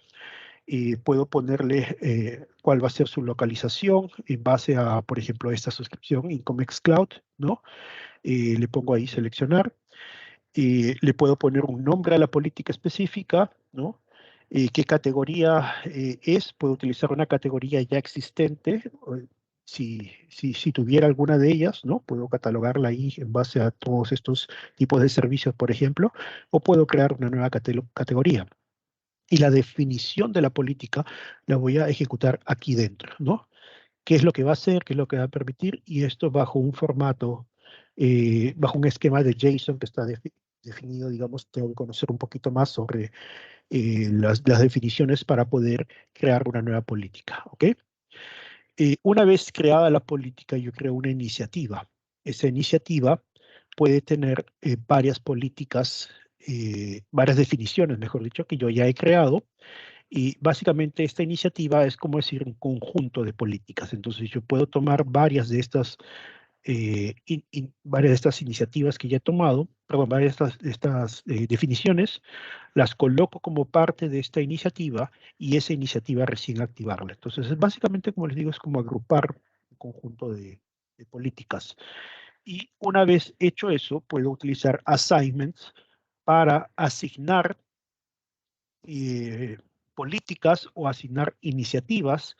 y puedo ponerle cuál va a ser su localización en base a, por ejemplo, esta suscripción Incomex Cloud, ¿no? Le pongo ahí seleccionar y le puedo poner un nombre a la política específica, ¿no? ¿Qué categoría es? Puedo utilizar una categoría ya existente. Si tuviera alguna de ellas, ¿no? Puedo catalogarla ahí en base a todos estos tipos de servicios, por ejemplo, o puedo crear una nueva categoría. Y la definición de la política la voy a ejecutar aquí dentro, ¿no? ¿Qué es lo que va a hacer? ¿Qué es lo que va a permitir? Y esto bajo un formato, bajo un esquema de JSON que está definido, digamos, tengo que conocer un poquito más sobre las definiciones para poder crear una nueva política, ¿ok? Una vez creada la política, yo creo una iniciativa. Esa iniciativa puede tener varias políticas, varias definiciones, mejor dicho, que yo ya he creado. Y básicamente esta iniciativa es como decir un conjunto de políticas. Entonces yo puedo tomar varias de estas varias de estas iniciativas que ya he tomado, perdón, varias de estas definiciones, las coloco como parte de esta iniciativa y esa iniciativa recién activarla. Entonces, es básicamente, como les digo, es como agrupar un conjunto de políticas. Y una vez hecho eso, puedo utilizar assignments para asignar políticas o asignar iniciativas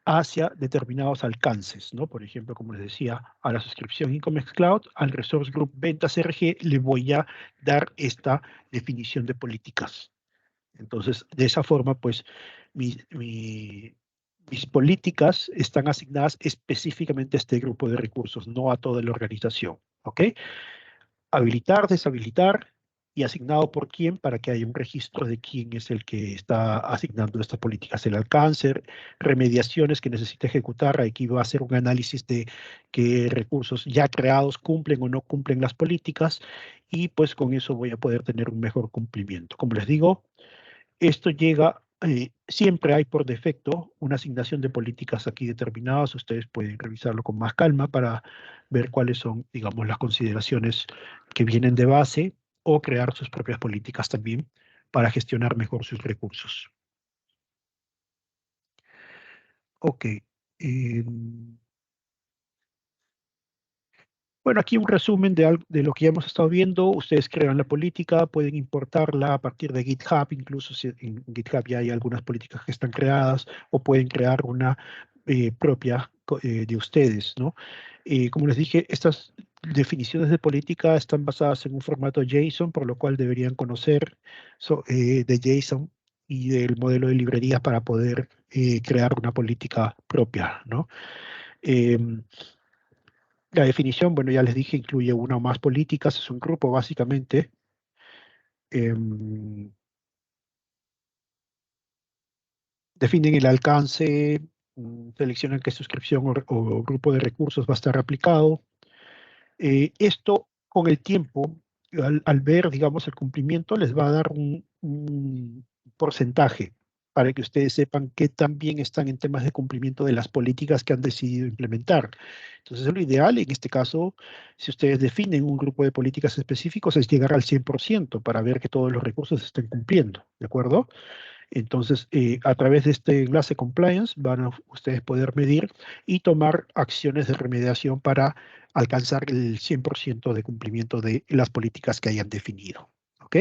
hacia determinados alcances, ¿no? Por ejemplo, como les decía, a la suscripción Incomex Cloud, al Resource Group Ventas RG, le voy a dar esta definición de políticas. Entonces, de esa forma, pues, mis políticas están asignadas específicamente a este grupo de recursos, no a toda la organización, ¿ok? Habilitar, deshabilitar y asignado por quién para que haya un registro de quién es el que está asignando esta política. El alcance, remediaciones que necesita ejecutar, aquí va a hacer un análisis de qué recursos ya creados cumplen o no cumplen las políticas y pues con eso voy a poder tener un mejor cumplimiento. Como les digo, esto llega, siempre hay por defecto una asignación de políticas aquí determinadas. Ustedes pueden revisarlo con más calma para ver cuáles son, digamos, las consideraciones que vienen de base o crear sus propias políticas también para gestionar mejor sus recursos. Ok. Bueno, aquí un resumen de lo que ya hemos estado viendo. Ustedes crean la política, pueden importarla a partir de GitHub, incluso si en GitHub ya hay algunas políticas que están creadas, o pueden crear una propia de ustedes, ¿no? Como les dije, estas definiciones de política están basadas en un formato JSON, por lo cual deberían conocer de JSON y del modelo de librería para poder crear una política propia, ¿no? Em, la definición, bueno, ya les dije, incluye una o más políticas, es un grupo básicamente. Em, Definen el alcance, seleccionan qué suscripción o grupo de recursos va a estar aplicado. Esto con el tiempo, al ver, digamos, el cumplimiento, les va a dar un porcentaje para que ustedes sepan qué tan bien están en temas de cumplimiento de las políticas que han decidido implementar. Entonces, lo ideal, en este caso, si ustedes definen un grupo de políticas específicos, es llegar al 100% para ver que todos los recursos estén cumpliendo, ¿de acuerdo? Entonces, a través de este enlace compliance van a ustedes poder medir y tomar acciones de remediación para alcanzar el 100% de cumplimiento de las políticas que hayan definido. ¿Ok?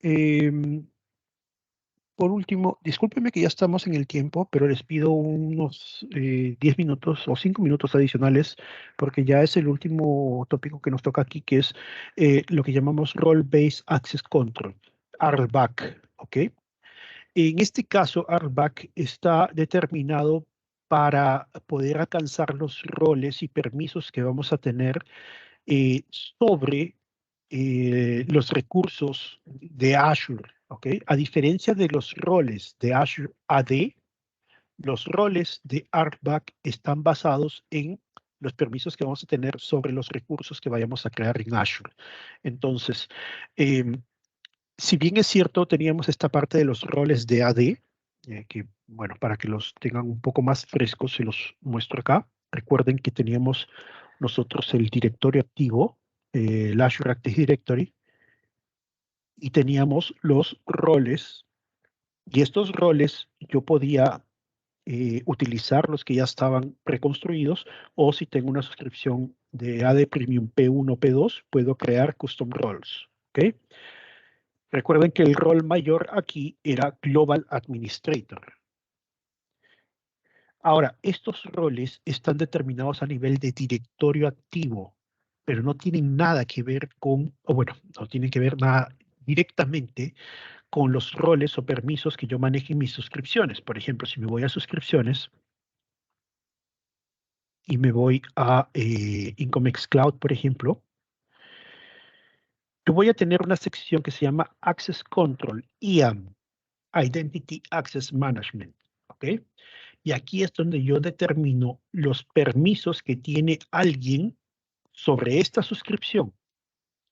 Em, por último, discúlpenme que ya estamos en el tiempo, pero les pido unos 10 minutos o 5 minutos adicionales, porque ya es el último tópico que nos toca aquí, que es lo que llamamos Role-Based Access Control, RBAC. ¿Ok? En este caso, RBAC está determinado para poder alcanzar los roles y permisos que vamos a tener sobre los recursos de Azure, ¿ok? A diferencia de los roles de Azure AD, los roles de RBAC están basados en los permisos que vamos a tener sobre los recursos que vayamos a crear en Azure. Entonces, si bien es cierto, teníamos esta parte de los roles de AD, que, bueno, para que los tengan un poco más frescos, se los muestro acá. Recuerden que teníamos nosotros el directorio activo, el Azure Active Directory, y teníamos los roles, y estos roles yo podía utilizar los que ya estaban preconstruidos, o si tengo una suscripción de AD Premium P1, P2, puedo crear custom roles. ¿Ok? Recuerden que el rol mayor aquí era Global Administrator. Ahora, estos roles están determinados a nivel de directorio activo, pero no tienen nada que ver con, o bueno, no tienen que ver nada directamente con los roles o permisos que yo maneje en mis suscripciones. Por ejemplo, si me voy a suscripciones y me voy a Incomex Cloud, por ejemplo, yo voy a tener una sección que se llama Access Control, IAM, Identity Access Management, ¿ok? Y aquí es donde yo determino los permisos que tiene alguien sobre esta suscripción,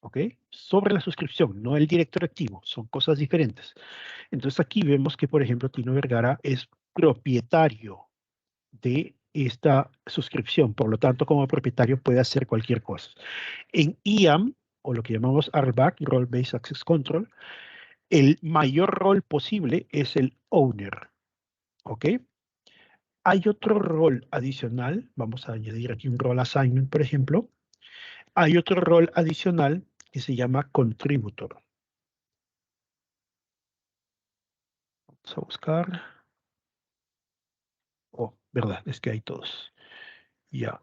¿ok? Sobre la suscripción, no el directorio activo, son cosas diferentes. Entonces aquí vemos que, por ejemplo, Tino Vergara es propietario de esta suscripción, por lo tanto, como propietario puede hacer cualquier cosa. En IAM, o lo que llamamos RBAC, Role Based Access Control, el mayor rol posible es el owner, ¿ok? Hay otro rol adicional, vamos a añadir aquí un role assignment, por ejemplo. Hay otro rol adicional que se llama contributor. Vamos a buscar. Oh, verdad, es que hay todos. Ya.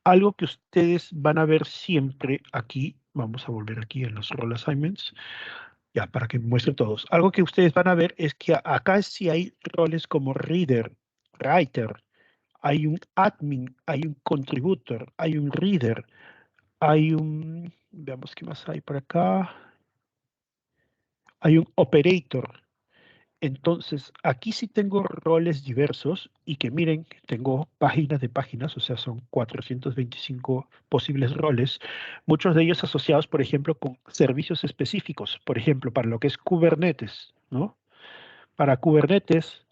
Algo que ustedes van a ver siempre aquí, vamos a volver aquí en los role assignments, ya para que muestre todos. Algo que ustedes van a ver es que acá sí hay roles como reader, writer, hay un admin, hay un contributor, hay un reader, hay un, veamos qué más hay por acá, hay un operator. Entonces, aquí sí tengo roles diversos y que miren, tengo páginas de páginas, o sea, son 425 posibles roles, muchos de ellos asociados, por ejemplo, con servicios específicos, por ejemplo, para lo que es Kubernetes, ¿no? Para Kubernetes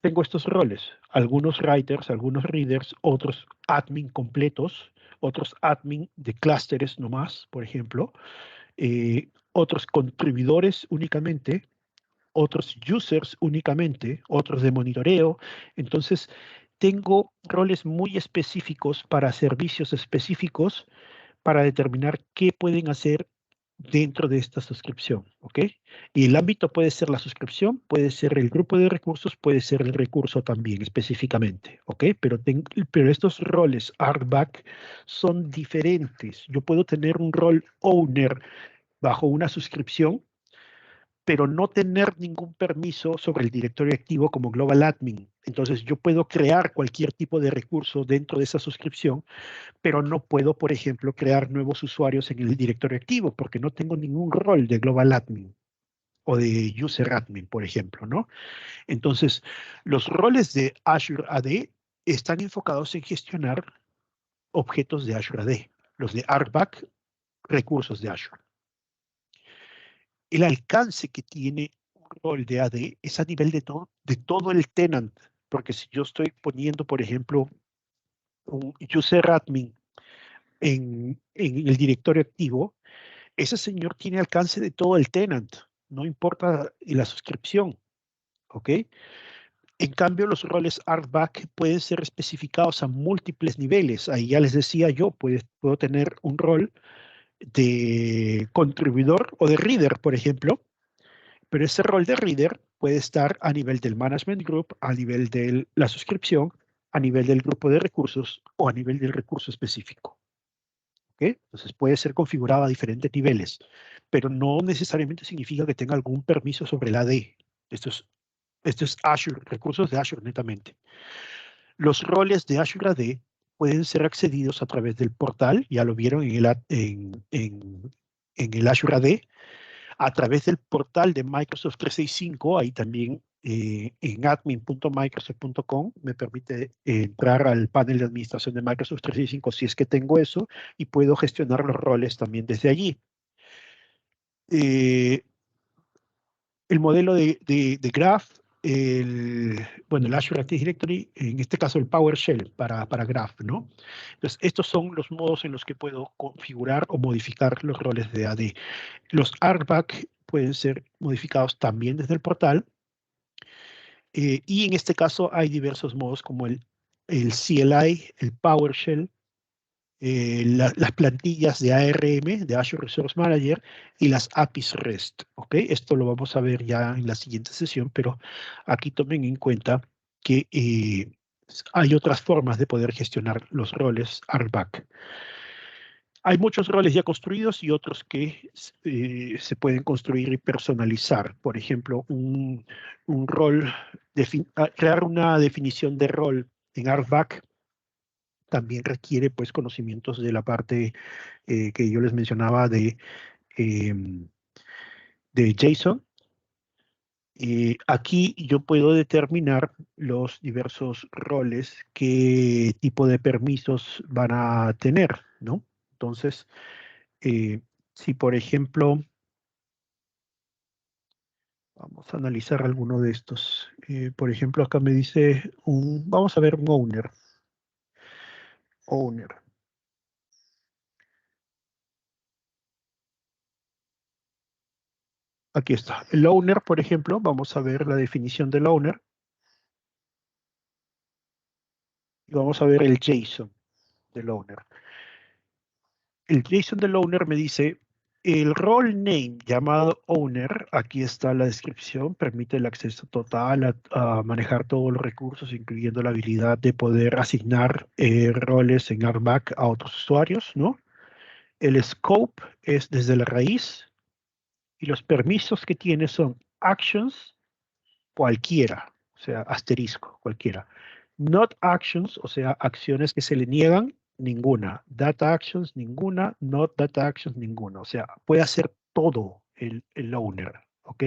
tengo estos roles, algunos writers, algunos readers, otros admin completos, otros admin de clústeres nomás, por ejemplo, otros contribuidores únicamente, otros users únicamente, otros de monitoreo. Entonces, tengo roles muy específicos para servicios específicos para determinar qué pueden hacer dentro de esta suscripción, ¿ok? Y el ámbito puede ser la suscripción, puede ser el grupo de recursos, puede ser el recurso también específicamente, ¿ok? Pero estos roles RBAC son diferentes. Yo puedo tener un rol owner bajo una suscripción, pero no tener ningún permiso sobre el directorio activo como Global Admin. Entonces, yo puedo crear cualquier tipo de recurso dentro de esa suscripción, pero no puedo, por ejemplo, crear nuevos usuarios en el directorio activo porque no tengo ningún rol de Global Admin o de User Admin, por ejemplo, ¿no? Entonces, los roles de Azure AD están enfocados en gestionar objetos de Azure AD, los de RBAC, recursos de Azure. El alcance que tiene un rol de AD es a nivel de todo el tenant, porque si yo estoy poniendo, por ejemplo, un user admin en el directorio activo, ese señor tiene alcance de todo el tenant, no importa la suscripción, ¿ok? En cambio, los roles RBAC pueden ser especificados a múltiples niveles. Ahí ya les decía yo, puedo tener un rol de contribuidor o de reader, por ejemplo, pero ese rol de reader puede estar a nivel del management group, a nivel de la suscripción, a nivel del grupo de recursos o a nivel del recurso específico. ¿Ok? Entonces puede ser configurado a diferentes niveles, pero no necesariamente significa que tenga algún permiso sobre el AD. Esto es Azure, recursos de Azure netamente. Los roles de Azure AD pueden ser accedidos a través del portal, ya lo vieron en el Azure AD, a través del portal de Microsoft 365, ahí también en admin.microsoft.com me permite entrar al panel de administración de Microsoft 365 si es que tengo eso y puedo gestionar los roles también desde allí. Eh, el modelo de Graph, bueno, el Azure Active Directory, en este caso el PowerShell para Graph, ¿no? Entonces, estos son los modos en los que puedo configurar o modificar los roles de AD. Los RBAC pueden ser modificados también desde el portal y en este caso hay diversos modos como el CLI, el PowerShell, las plantillas de ARM, de Azure Resource Manager, y las APIs REST. ¿Ok? Esto lo vamos a ver ya en la siguiente sesión, pero aquí tomen en cuenta que hay otras formas de poder gestionar los roles RBAC. Hay muchos roles ya construidos y otros que se pueden construir y personalizar. Por ejemplo, un rol, crear una definición de rol en RBAC también requiere pues conocimientos de la parte que yo les mencionaba de JSON. Aquí yo puedo determinar los diversos roles, qué tipo de permisos van a tener, ¿no? Entonces, eh, si por ejemplo, vamos a analizar alguno de estos. Por ejemplo, acá me dice vamos a ver un owner. Owner. Aquí está. El owner, por ejemplo, vamos a ver la definición del owner. Y vamos a ver el JSON del owner. El JSON del owner me dice, el role name llamado owner, aquí está la descripción, permite el acceso total a manejar todos los recursos, incluyendo la habilidad de poder asignar roles en RBAC a otros usuarios, ¿no? El scope es desde la raíz y los permisos que tiene son actions, cualquiera, o sea, asterisco, cualquiera. Not actions, o sea, acciones que se le niegan, ninguna. Data actions, ninguna. Not data actions, ninguna. O sea, puede hacer todo el owner, ¿ok?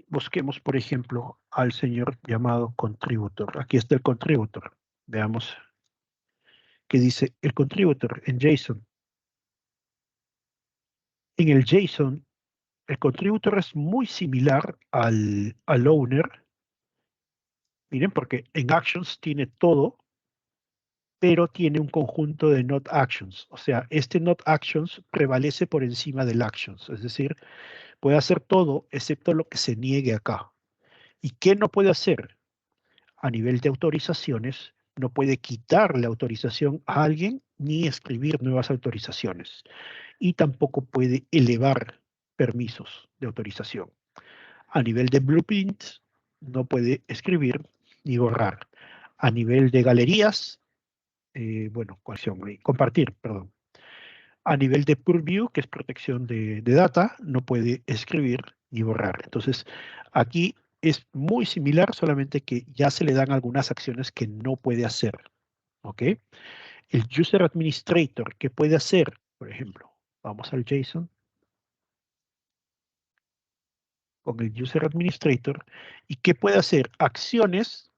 Busquemos, por ejemplo, al señor llamado contributor. Aquí está el contributor. Veamos qué dice el contributor en JSON. En el JSON, el contributor es muy similar al owner. Miren, porque en actions tiene todo, pero tiene un conjunto de not actions. O sea, este not actions prevalece por encima del actions. Es decir, puede hacer todo excepto lo que se niegue acá. ¿Y qué no puede hacer? A nivel de autorizaciones, no puede quitar la autorización a alguien ni escribir nuevas autorizaciones. Y tampoco puede elevar permisos de autorización. A nivel de blueprints, no puede escribir ni borrar. A nivel de galerías, bueno, compartir, perdón. A nivel de purview, que es protección de data, no puede escribir ni borrar. Entonces, aquí es muy similar, solamente que ya se le dan algunas acciones que no puede hacer. ¿Ok? El user administrator, ¿qué puede hacer? Por ejemplo, vamos al JSON con el user administrator. ¿Y qué puede hacer? Acciones,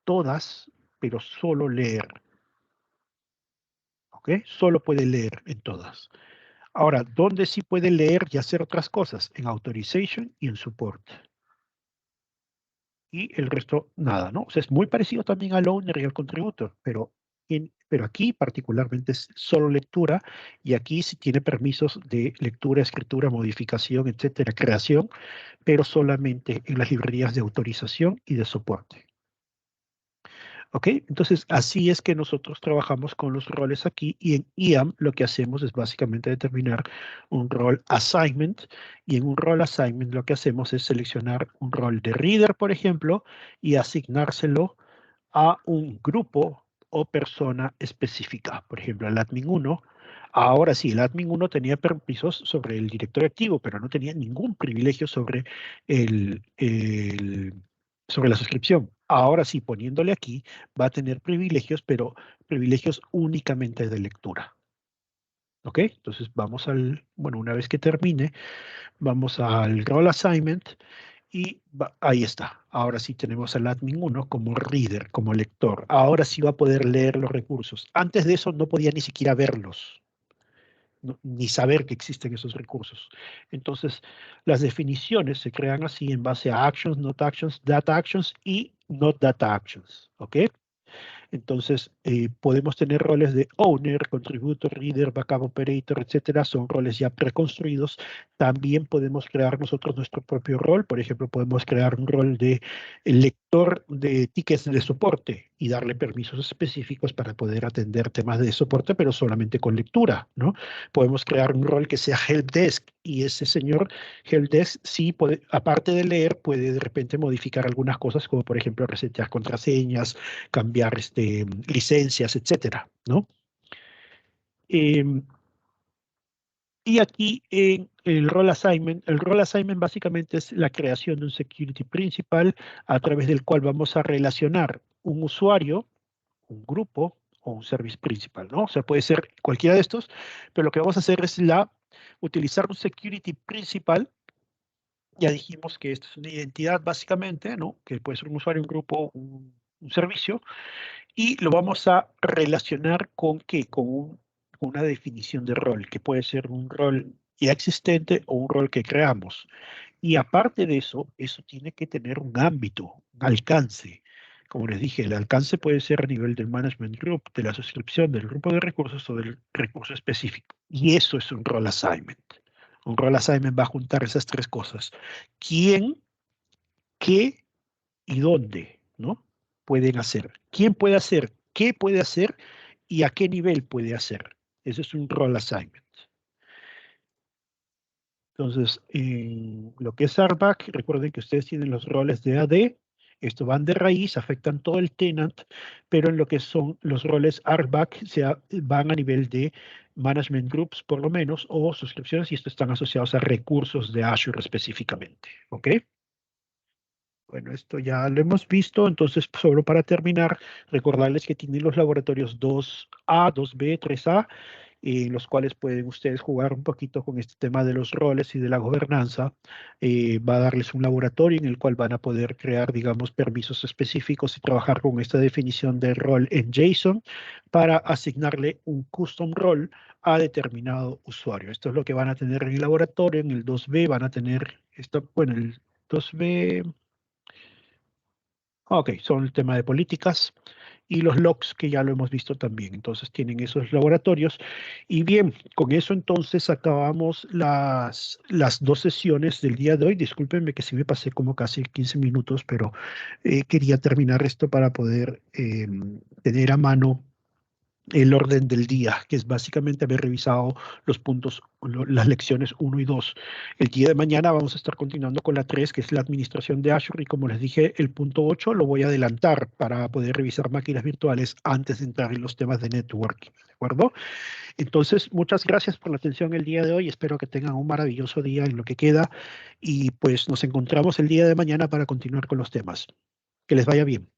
todas, pero solo leer. ¿Ok? Solo puede leer en todas. Ahora, ¿dónde sí puede leer y hacer otras cosas? En Authorization y en Support. Y el resto, nada, ¿no? O sea, es muy parecido también al Owner y al Contributor, pero aquí particularmente es solo lectura y aquí sí tiene permisos de lectura, escritura, modificación, etcétera, creación, pero solamente en las librerías de autorización y de soporte. ¿Ok? Entonces, así es que nosotros trabajamos con los roles aquí y en IAM lo que hacemos es básicamente determinar un rol assignment y en un rol assignment lo que hacemos es seleccionar un rol de reader, por ejemplo, y asignárselo a un grupo o persona específica. Por ejemplo, el admin 1. Ahora sí, el admin 1 tenía permisos sobre el directorio activo, pero no tenía ningún privilegio sobre sobre la suscripción. Ahora sí, poniéndole aquí, va a tener privilegios, pero privilegios únicamente de lectura. ¿Ok? Entonces vamos bueno, una vez que termine, vamos al role assignment y ahí está. Ahora sí tenemos al admin 1 como reader, como lector. Ahora sí va a poder leer los recursos. Antes de eso no podía ni siquiera verlos, ni saber que existen esos recursos. Entonces, las definiciones se crean así en base a actions, not actions, data actions y not data actions. ¿Ok? Entonces, podemos tener roles de owner, contributor, reader, backup operator, etcétera. Son roles ya preconstruidos. También podemos crear nosotros nuestro propio rol. Por ejemplo, podemos crear un rol de lector de tickets de soporte y darle permisos específicos para poder atender temas de soporte, pero solamente con lectura, ¿no? Podemos crear un rol que sea helpdesk y ese señor helpdesk sí puede, aparte de leer, puede de repente modificar algunas cosas, como por ejemplo resetear contraseñas, cambiar licencias, etcétera, ¿no? Eh, y aquí en el role assignment básicamente es la creación de un security principal a través del cual vamos a relacionar un usuario, un grupo o un service principal, ¿no? O sea, puede ser cualquiera de estos, pero lo que vamos a hacer es utilizar un security principal. Ya dijimos que esto es una identidad básicamente, ¿no? Que puede ser un usuario, un grupo, un servicio, y lo vamos a relacionar con qué, con una definición de rol, que puede ser un rol ya existente o un rol que creamos. Y aparte de eso, eso tiene que tener un ámbito, un alcance. Como les dije, el alcance puede ser a nivel del management group, de la suscripción, del grupo de recursos o del recurso específico. Y eso es un role assignment. Un role assignment va a juntar esas tres cosas. ¿Quién, qué y dónde, ¿no? Pueden hacer. ¿Quién puede hacer? ¿Qué puede hacer? ¿Y a qué nivel puede hacer? Eso es un role assignment. Entonces, en lo que es RBAC, recuerden que ustedes tienen los roles de AD, esto van de raíz, afectan todo el tenant, pero en lo que son los roles RBAC van a nivel de management groups por lo menos, o suscripciones, y estos están asociados a recursos de Azure específicamente, ¿ok? Bueno, esto ya lo hemos visto, entonces solo para terminar, recordarles que tienen los laboratorios 2A, 2B, 3A, los cuales pueden ustedes jugar un poquito con este tema de los roles y de la gobernanza. Va a darles un laboratorio en el cual van a poder crear, digamos, permisos específicos y trabajar con esta definición de rol en JSON para asignarle un custom role a determinado usuario. Esto es lo que van a tener en el laboratorio. En el 2B van a tener, esto, bueno, el 2B. Ok, son el tema de políticas y los logs que ya lo hemos visto también. Entonces tienen esos laboratorios. Y bien, con eso entonces acabamos las dos sesiones del día de hoy. Discúlpenme que sí me pasé como casi 15 minutos, pero quería terminar esto para poder tener a mano el orden del día, que es básicamente haber revisado los puntos, las lecciones 1 y 2. El día de mañana vamos a estar continuando con la 3, que es la administración de Azure, y como les dije, el punto 8 lo voy a adelantar para poder revisar máquinas virtuales antes de entrar en los temas de networking, ¿de acuerdo? Entonces, muchas gracias por la atención el día de hoy. Espero que tengan un maravilloso día en lo que queda y pues nos encontramos el día de mañana para continuar con los temas. Que les vaya bien.